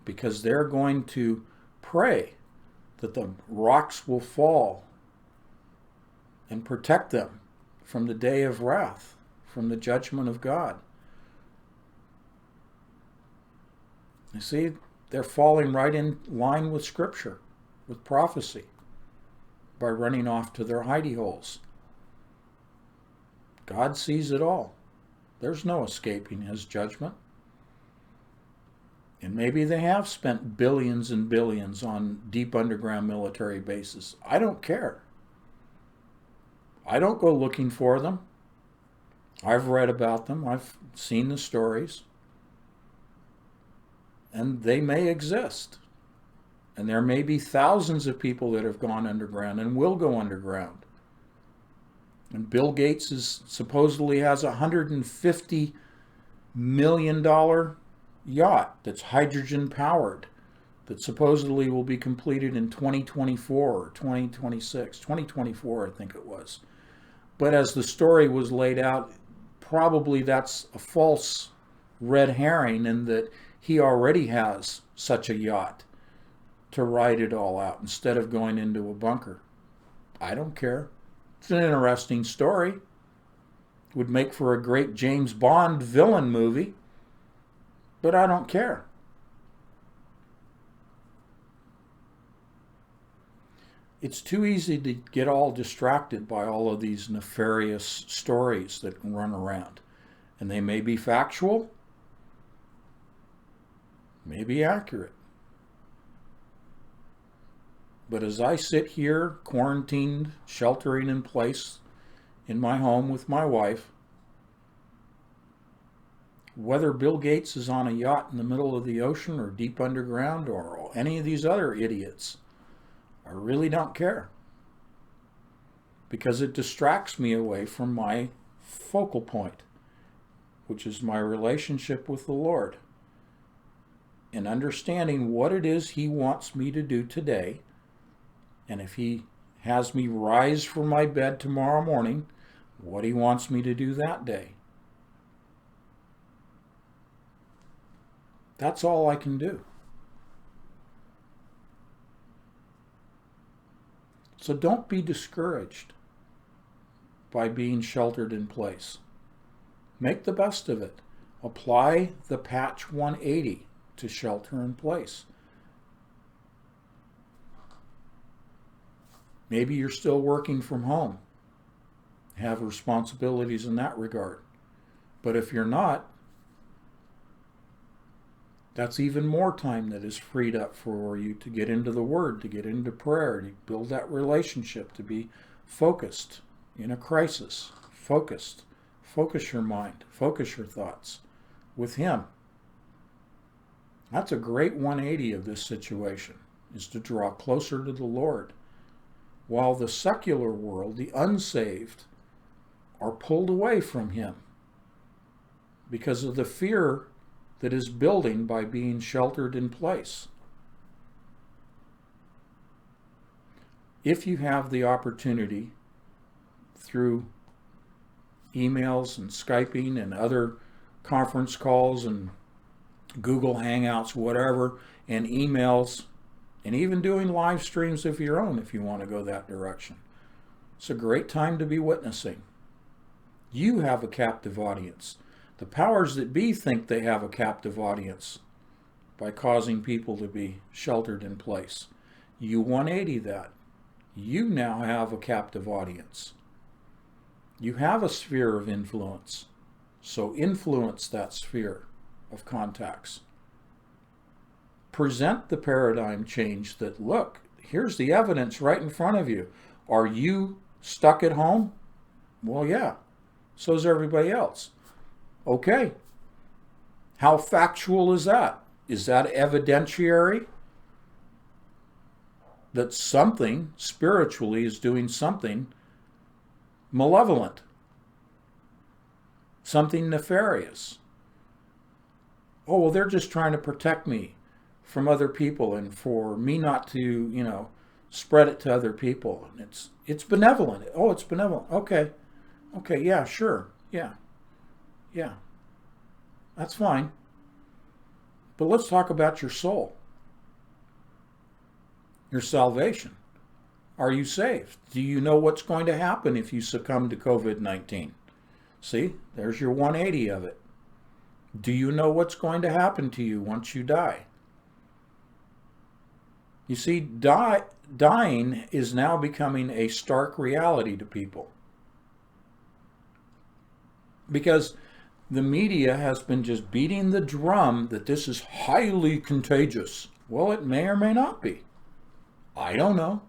because they're going to pray that the rocks will fall and protect them from the day of wrath, from the judgment of God. You see, they're falling right in line with Scripture, with prophecy, by running off to their hidey holes. God sees it all. There's no escaping his judgment. And maybe they have spent billions and billions on deep underground military bases. I don't care. I don't go looking for them. I've read about them. I've seen the stories. And they may exist. And there may be thousands of people that have gone underground and will go underground. And Bill Gates supposedly has a $150 million yacht that's hydrogen powered that supposedly will be completed in 2024 or 2026. 2024, I think it was. But as the story was laid out, probably that's a false red herring in that he already has such a yacht to ride it all out instead of going into a bunker. I don't care. It's an interesting story. Would make for a great James Bond villain movie, but I don't care. It's too easy to get all distracted by all of these nefarious stories that run around. And they may be factual, may be accurate. But as I sit here, quarantined, sheltering in place in my home with my wife, whether Bill Gates is on a yacht in the middle of the ocean or deep underground or any of these other idiots, I really don't care. Because it distracts me away from my focal point, which is my relationship with the Lord. And understanding what it is He wants me to do today. And if He has me rise from my bed tomorrow morning, what He wants me to do that day. That's all I can do. So don't be discouraged by being sheltered in place. Make the best of it. Apply the patch 180 to shelter in place. Maybe you're still working from home, have responsibilities in that regard. But if you're not, that's even more time that is freed up for you to get into the Word, to get into prayer, to build that relationship, to be focused in a crisis. Focused. Focus your mind. Focus your thoughts with Him. That's a great 180 of this situation, is to draw closer to the Lord. While the secular world, the unsaved, are pulled away from Him because of the fear that is building by being sheltered in place. If you have the opportunity through emails and Skyping and other conference calls and Google Hangouts, whatever, and emails, and even doing live streams of your own if you want to go that direction. It's a great time to be witnessing. You have a captive audience. The powers that be think they have a captive audience by causing people to be sheltered in place. You 180 that. You now have a captive audience. You have a sphere of influence. So influence that sphere of contacts. Present the paradigm change that, look, here's the evidence right in front of you. Are you stuck at home? Well, yeah. So is everybody else. Okay. How factual is that? Is that evidentiary that something spiritually is doing something malevolent, something nefarious? Oh, well, they're just trying to protect me from other people and for me not to, spread it to other people. And it's benevolent. Oh, it's benevolent. Okay. Okay, yeah, sure. Yeah. Yeah. That's fine. But let's talk about your soul. Your salvation. Are you saved? Do you know what's going to happen if you succumb to COVID-19? See, there's your 180 of it. Do you know what's going to happen to you once you die? You see, dying is now becoming a stark reality to people. Because The media has been just beating the drum that this is highly contagious. Well, it may or may not be. I don't know.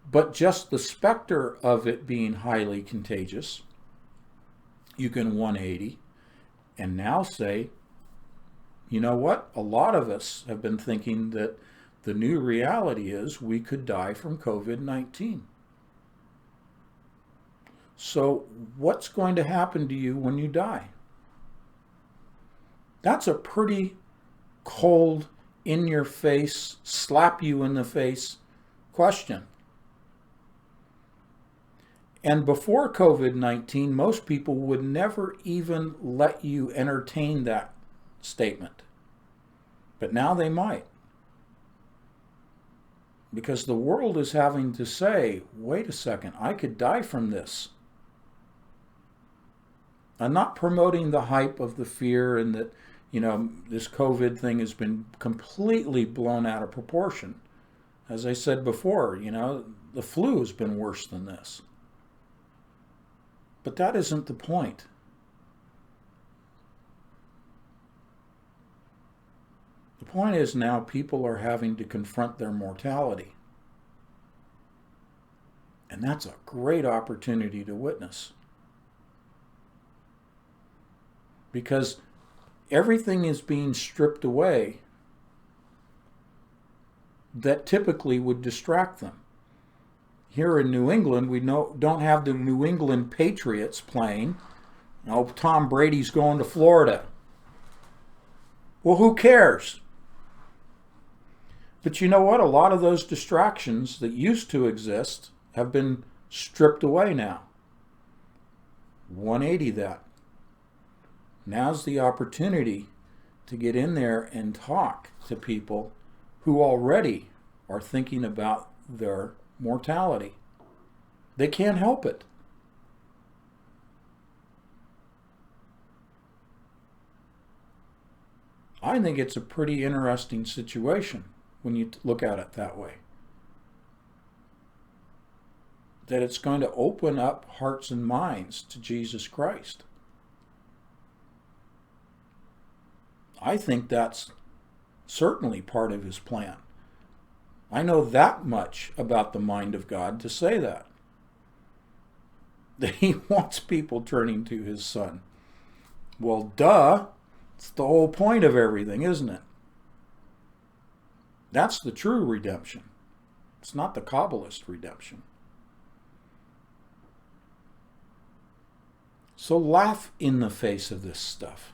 But just the specter of it being highly contagious, you can 180 and now say, you know what? A lot of us have been thinking that the new reality is we could die from COVID-19. So what's going to happen to you when you die? That's a pretty cold, in your face, slap you in the face question. And before COVID-19, most people would never even let you entertain that statement. But now they might. Because the world is having to say, wait a second, I could die from this. I'm not promoting the hype of the fear and that, this COVID thing has been completely blown out of proportion. As I said before, the flu has been worse than this. But that isn't the point. The point is now people are having to confront their mortality. And that's a great opportunity to witness. Because everything is being stripped away that typically would distract them. Here in New England, we don't have the New England Patriots playing. Tom Brady's going to Florida. Well, who cares? But you know what? A lot of those distractions that used to exist have been stripped away now. 180 that. Now's the opportunity to get in there and talk to people who already are thinking about their mortality. They can't help it. I think it's a pretty interesting situation when you look at it that way. That it's going to open up hearts and minds to Jesus Christ. I think that's certainly part of his plan. I know that much about the mind of God to say that. That he wants people turning to his Son. Well, duh. It's the whole point of everything, isn't it? That's the true redemption. It's not the Kabbalist redemption. So laugh in the face of this stuff.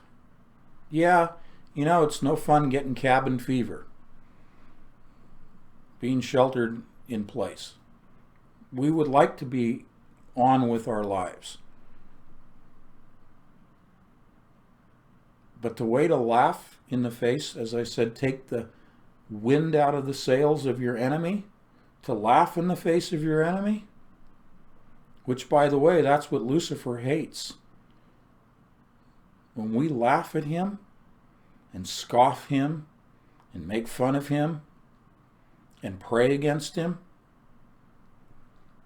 Yeah, it's no fun getting cabin fever. Being sheltered in place. We would like to be on with our lives. But the way to laugh in the face, as I said, take the wind out of the sails of your enemy, to laugh in the face of your enemy, which, by the way, that's what Lucifer hates. When we laugh at him and scoff him and make fun of him and pray against him,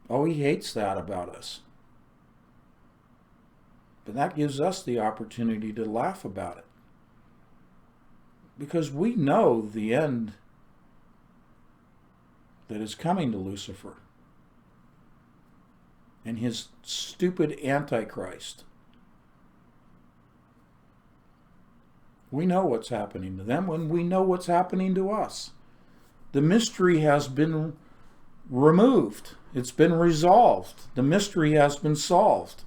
oh, he hates that about us. But that gives us the opportunity to laugh about it. Because we know the end that is coming to Lucifer and his stupid Antichrist. We know what's happening to them when we know what's happening to us. The mystery has been removed. It's been resolved. The mystery has been solved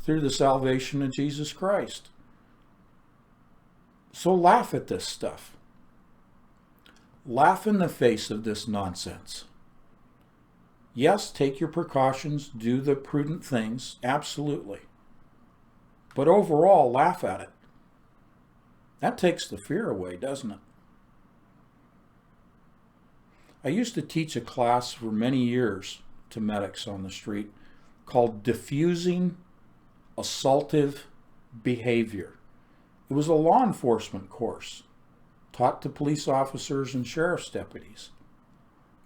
through the salvation of Jesus Christ. So laugh at this stuff. Laugh in the face of this nonsense. Yes, take your precautions, do the prudent things, absolutely. But overall, laugh at it. That takes the fear away, doesn't it? I used to teach a class for many years to medics on the street called Defusing Assaultive Behavior. It was a law enforcement course taught to police officers and sheriff's deputies,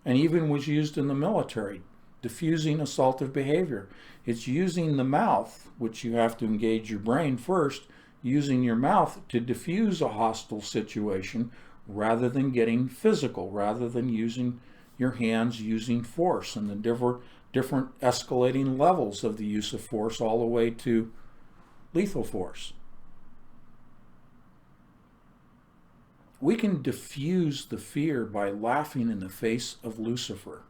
and even was used in the military diffusing assaultive behavior. It's using the mouth, which you have to engage your brain first, using your mouth to diffuse a hostile situation rather than getting physical, rather than using your hands, using force, and the different escalating levels of the use of force all the way to lethal force. We can diffuse the fear by laughing in the face of Lucifer.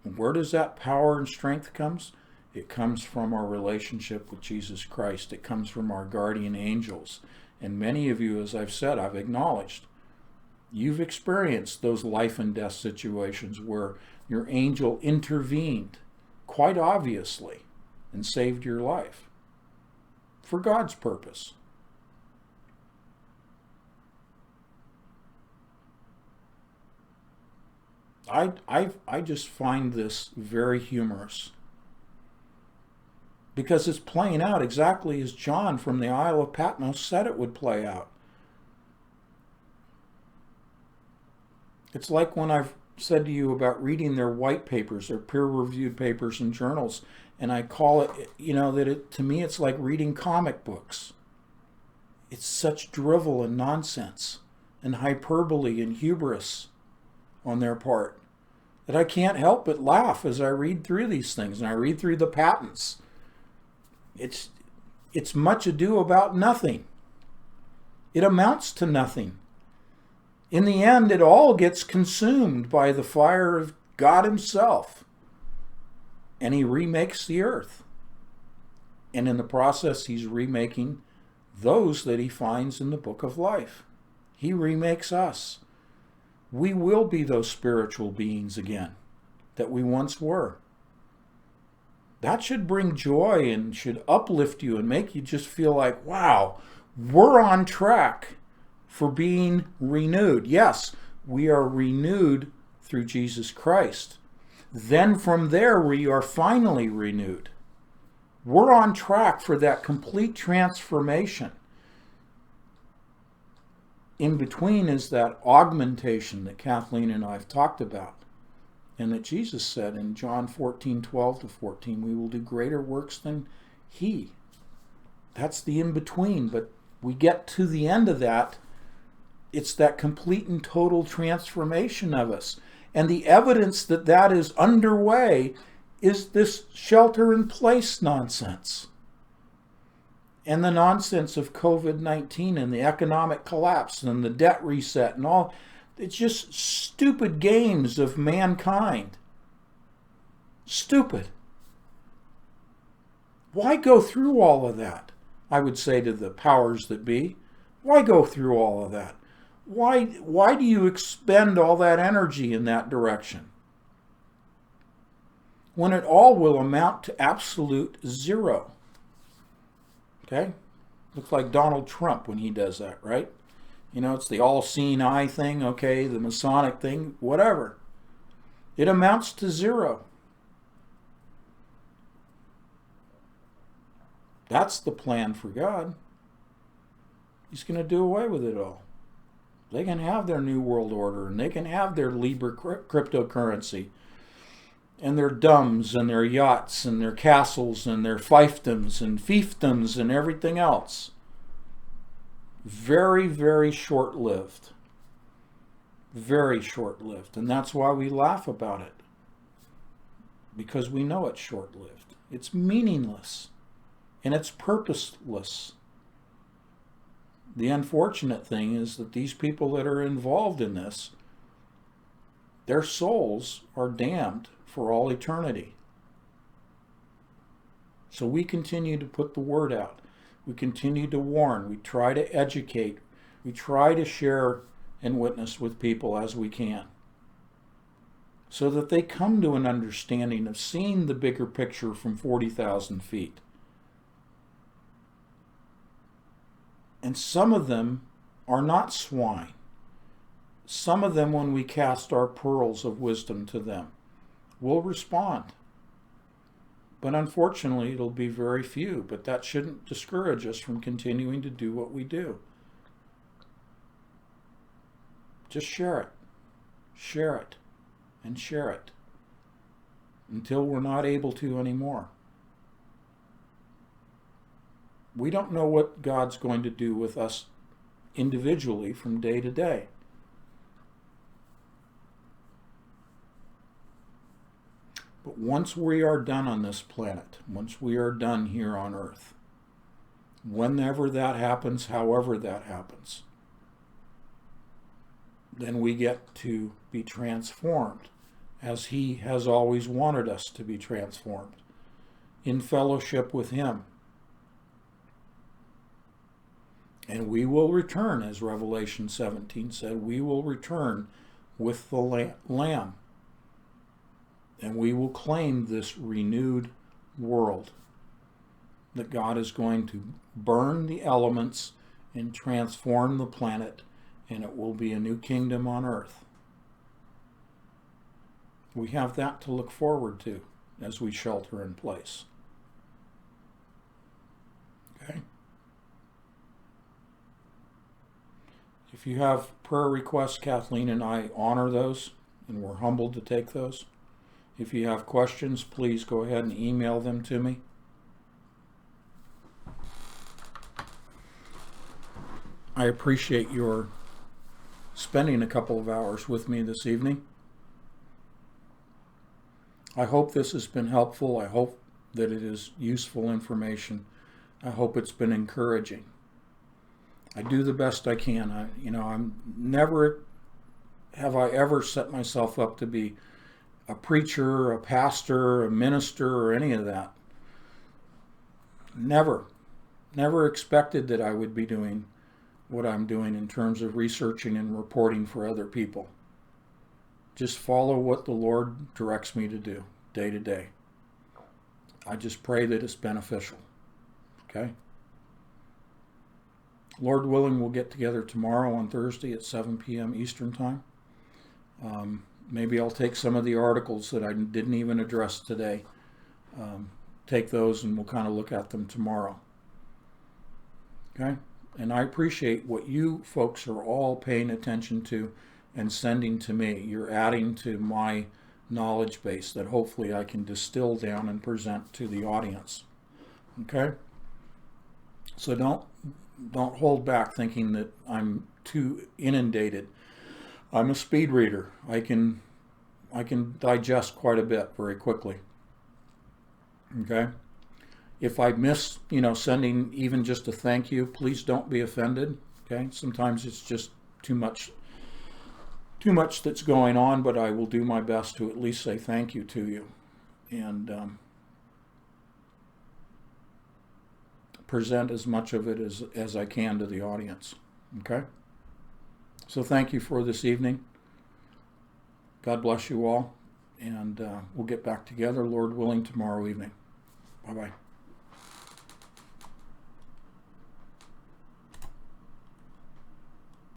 And where does that power and strength comes? It comes from our relationship with Jesus Christ. It comes from our guardian angels. And many of you, as I've said, I've acknowledged, you've experienced those life and death situations where your angel intervened quite obviously and saved your life for God's purpose. I just find this very humorous because it's playing out exactly as John from the Isle of Patmos said it would play out. It's like when I've said to you about reading their white papers, their peer-reviewed papers and journals, and I call it, to me it's like reading comic books. It's such drivel and nonsense and hyperbole and hubris on their part that I can't help but laugh as I read through these things and I read through the patents. It's much ado about nothing. It amounts to nothing. In the end, it all gets consumed by the fire of God himself. And he remakes the earth. And in the process, he's remaking those that he finds in the book of life. He remakes us. We will be those spiritual beings again that we once were. That should bring joy and should uplift you and make you just feel like, wow, we're on track for being renewed. Yes, we are renewed through Jesus Christ. Then from there, we are finally renewed. We're on track for that complete transformation. In between is that augmentation that Kathleen and I have talked about, and that Jesus said in John 14:12-14, we will do greater works than he. That's the in-between, but we get to the end of that. It's that complete and total transformation of us. And the evidence that that is underway is this shelter-in-place nonsense. And the nonsense of COVID-19 and the economic collapse and the debt reset and all. It's just stupid games of mankind. Stupid. Why go through all of that? I would say to the powers that be. Why go through all of that? Why do you expend all that energy in that direction? When it all will amount to absolute zero. Okay? Looks like Donald Trump when he does that, right? It's the all-seeing eye thing, okay, the Masonic thing, whatever. It amounts to zero. That's the plan for God. He's going to do away with it all. They can have their new world order, and they can have their Libra cryptocurrency, and their dumbs, and their yachts, and their castles, and their fiefdoms, and fiefdoms, and everything else. Very, very short-lived. Very short-lived. And that's why we laugh about it. Because we know it's short-lived. It's meaningless. And it's purposeless. The unfortunate thing is that these people that are involved in this, their souls are damned for all eternity. So we continue to put the word out. We continue to warn. We try to educate. We try to share and witness with people as we can, so that they come to an understanding of seeing the bigger picture from 40,000 feet. And some of them are not swine. Some of them, when we cast our pearls of wisdom to them, will respond. But unfortunately, it'll be very few. But that shouldn't discourage us from continuing to do what we do. Just share it. Share it. And share it. until we're not able to anymore. We don't know what God's going to do with us individually from day to day. But once we are done on this planet, once we are done here on earth, whenever that happens, however that happens, then we get to be transformed as He has always wanted us to be transformed, in fellowship with Him. And we will return, as Revelation 17 said, we will return with the Lamb. And we will claim this renewed world that God is going to burn the elements and transform the planet, and it will be a new kingdom on earth. We have that to look forward to as we shelter in place. Okay? If you have prayer requests, Kathleen and I honor those, and we're humbled to take those. If you have questions, please go ahead and email them to me. I appreciate your spending a couple of hours with me this evening. I hope this has been helpful. I hope that it is useful information. I hope it's been encouraging. I do the best I can. I'm never have I ever set myself up to be a preacher, a pastor, a minister, or any of that. Never expected that I would be doing what I'm doing in terms of researching and reporting for other people. Just follow what the Lord directs me to do day to day. I just pray that it's beneficial. Okay? Lord willing, we'll get together tomorrow on Thursday at 7 p.m. Eastern Time. Maybe I'll take some of the articles that I didn't even address today, take those, and we'll kind of look at them tomorrow. Okay? And I appreciate what you folks are all paying attention to and sending to me. You're adding to my knowledge base that hopefully I can distill down and present to the audience. Okay? So don't hold back thinking that I'm too inundated. I'm a speed reader. I can digest quite a bit very quickly. Okay? If I miss, sending even just a thank you, please don't be offended. Okay? Sometimes it's just too much that's going on, but I will do my best to at least say thank you to you and present as much of it as I can to the audience. Okay? So thank you for this evening. God bless you all, and we'll get back together, Lord willing, tomorrow evening. Bye-bye.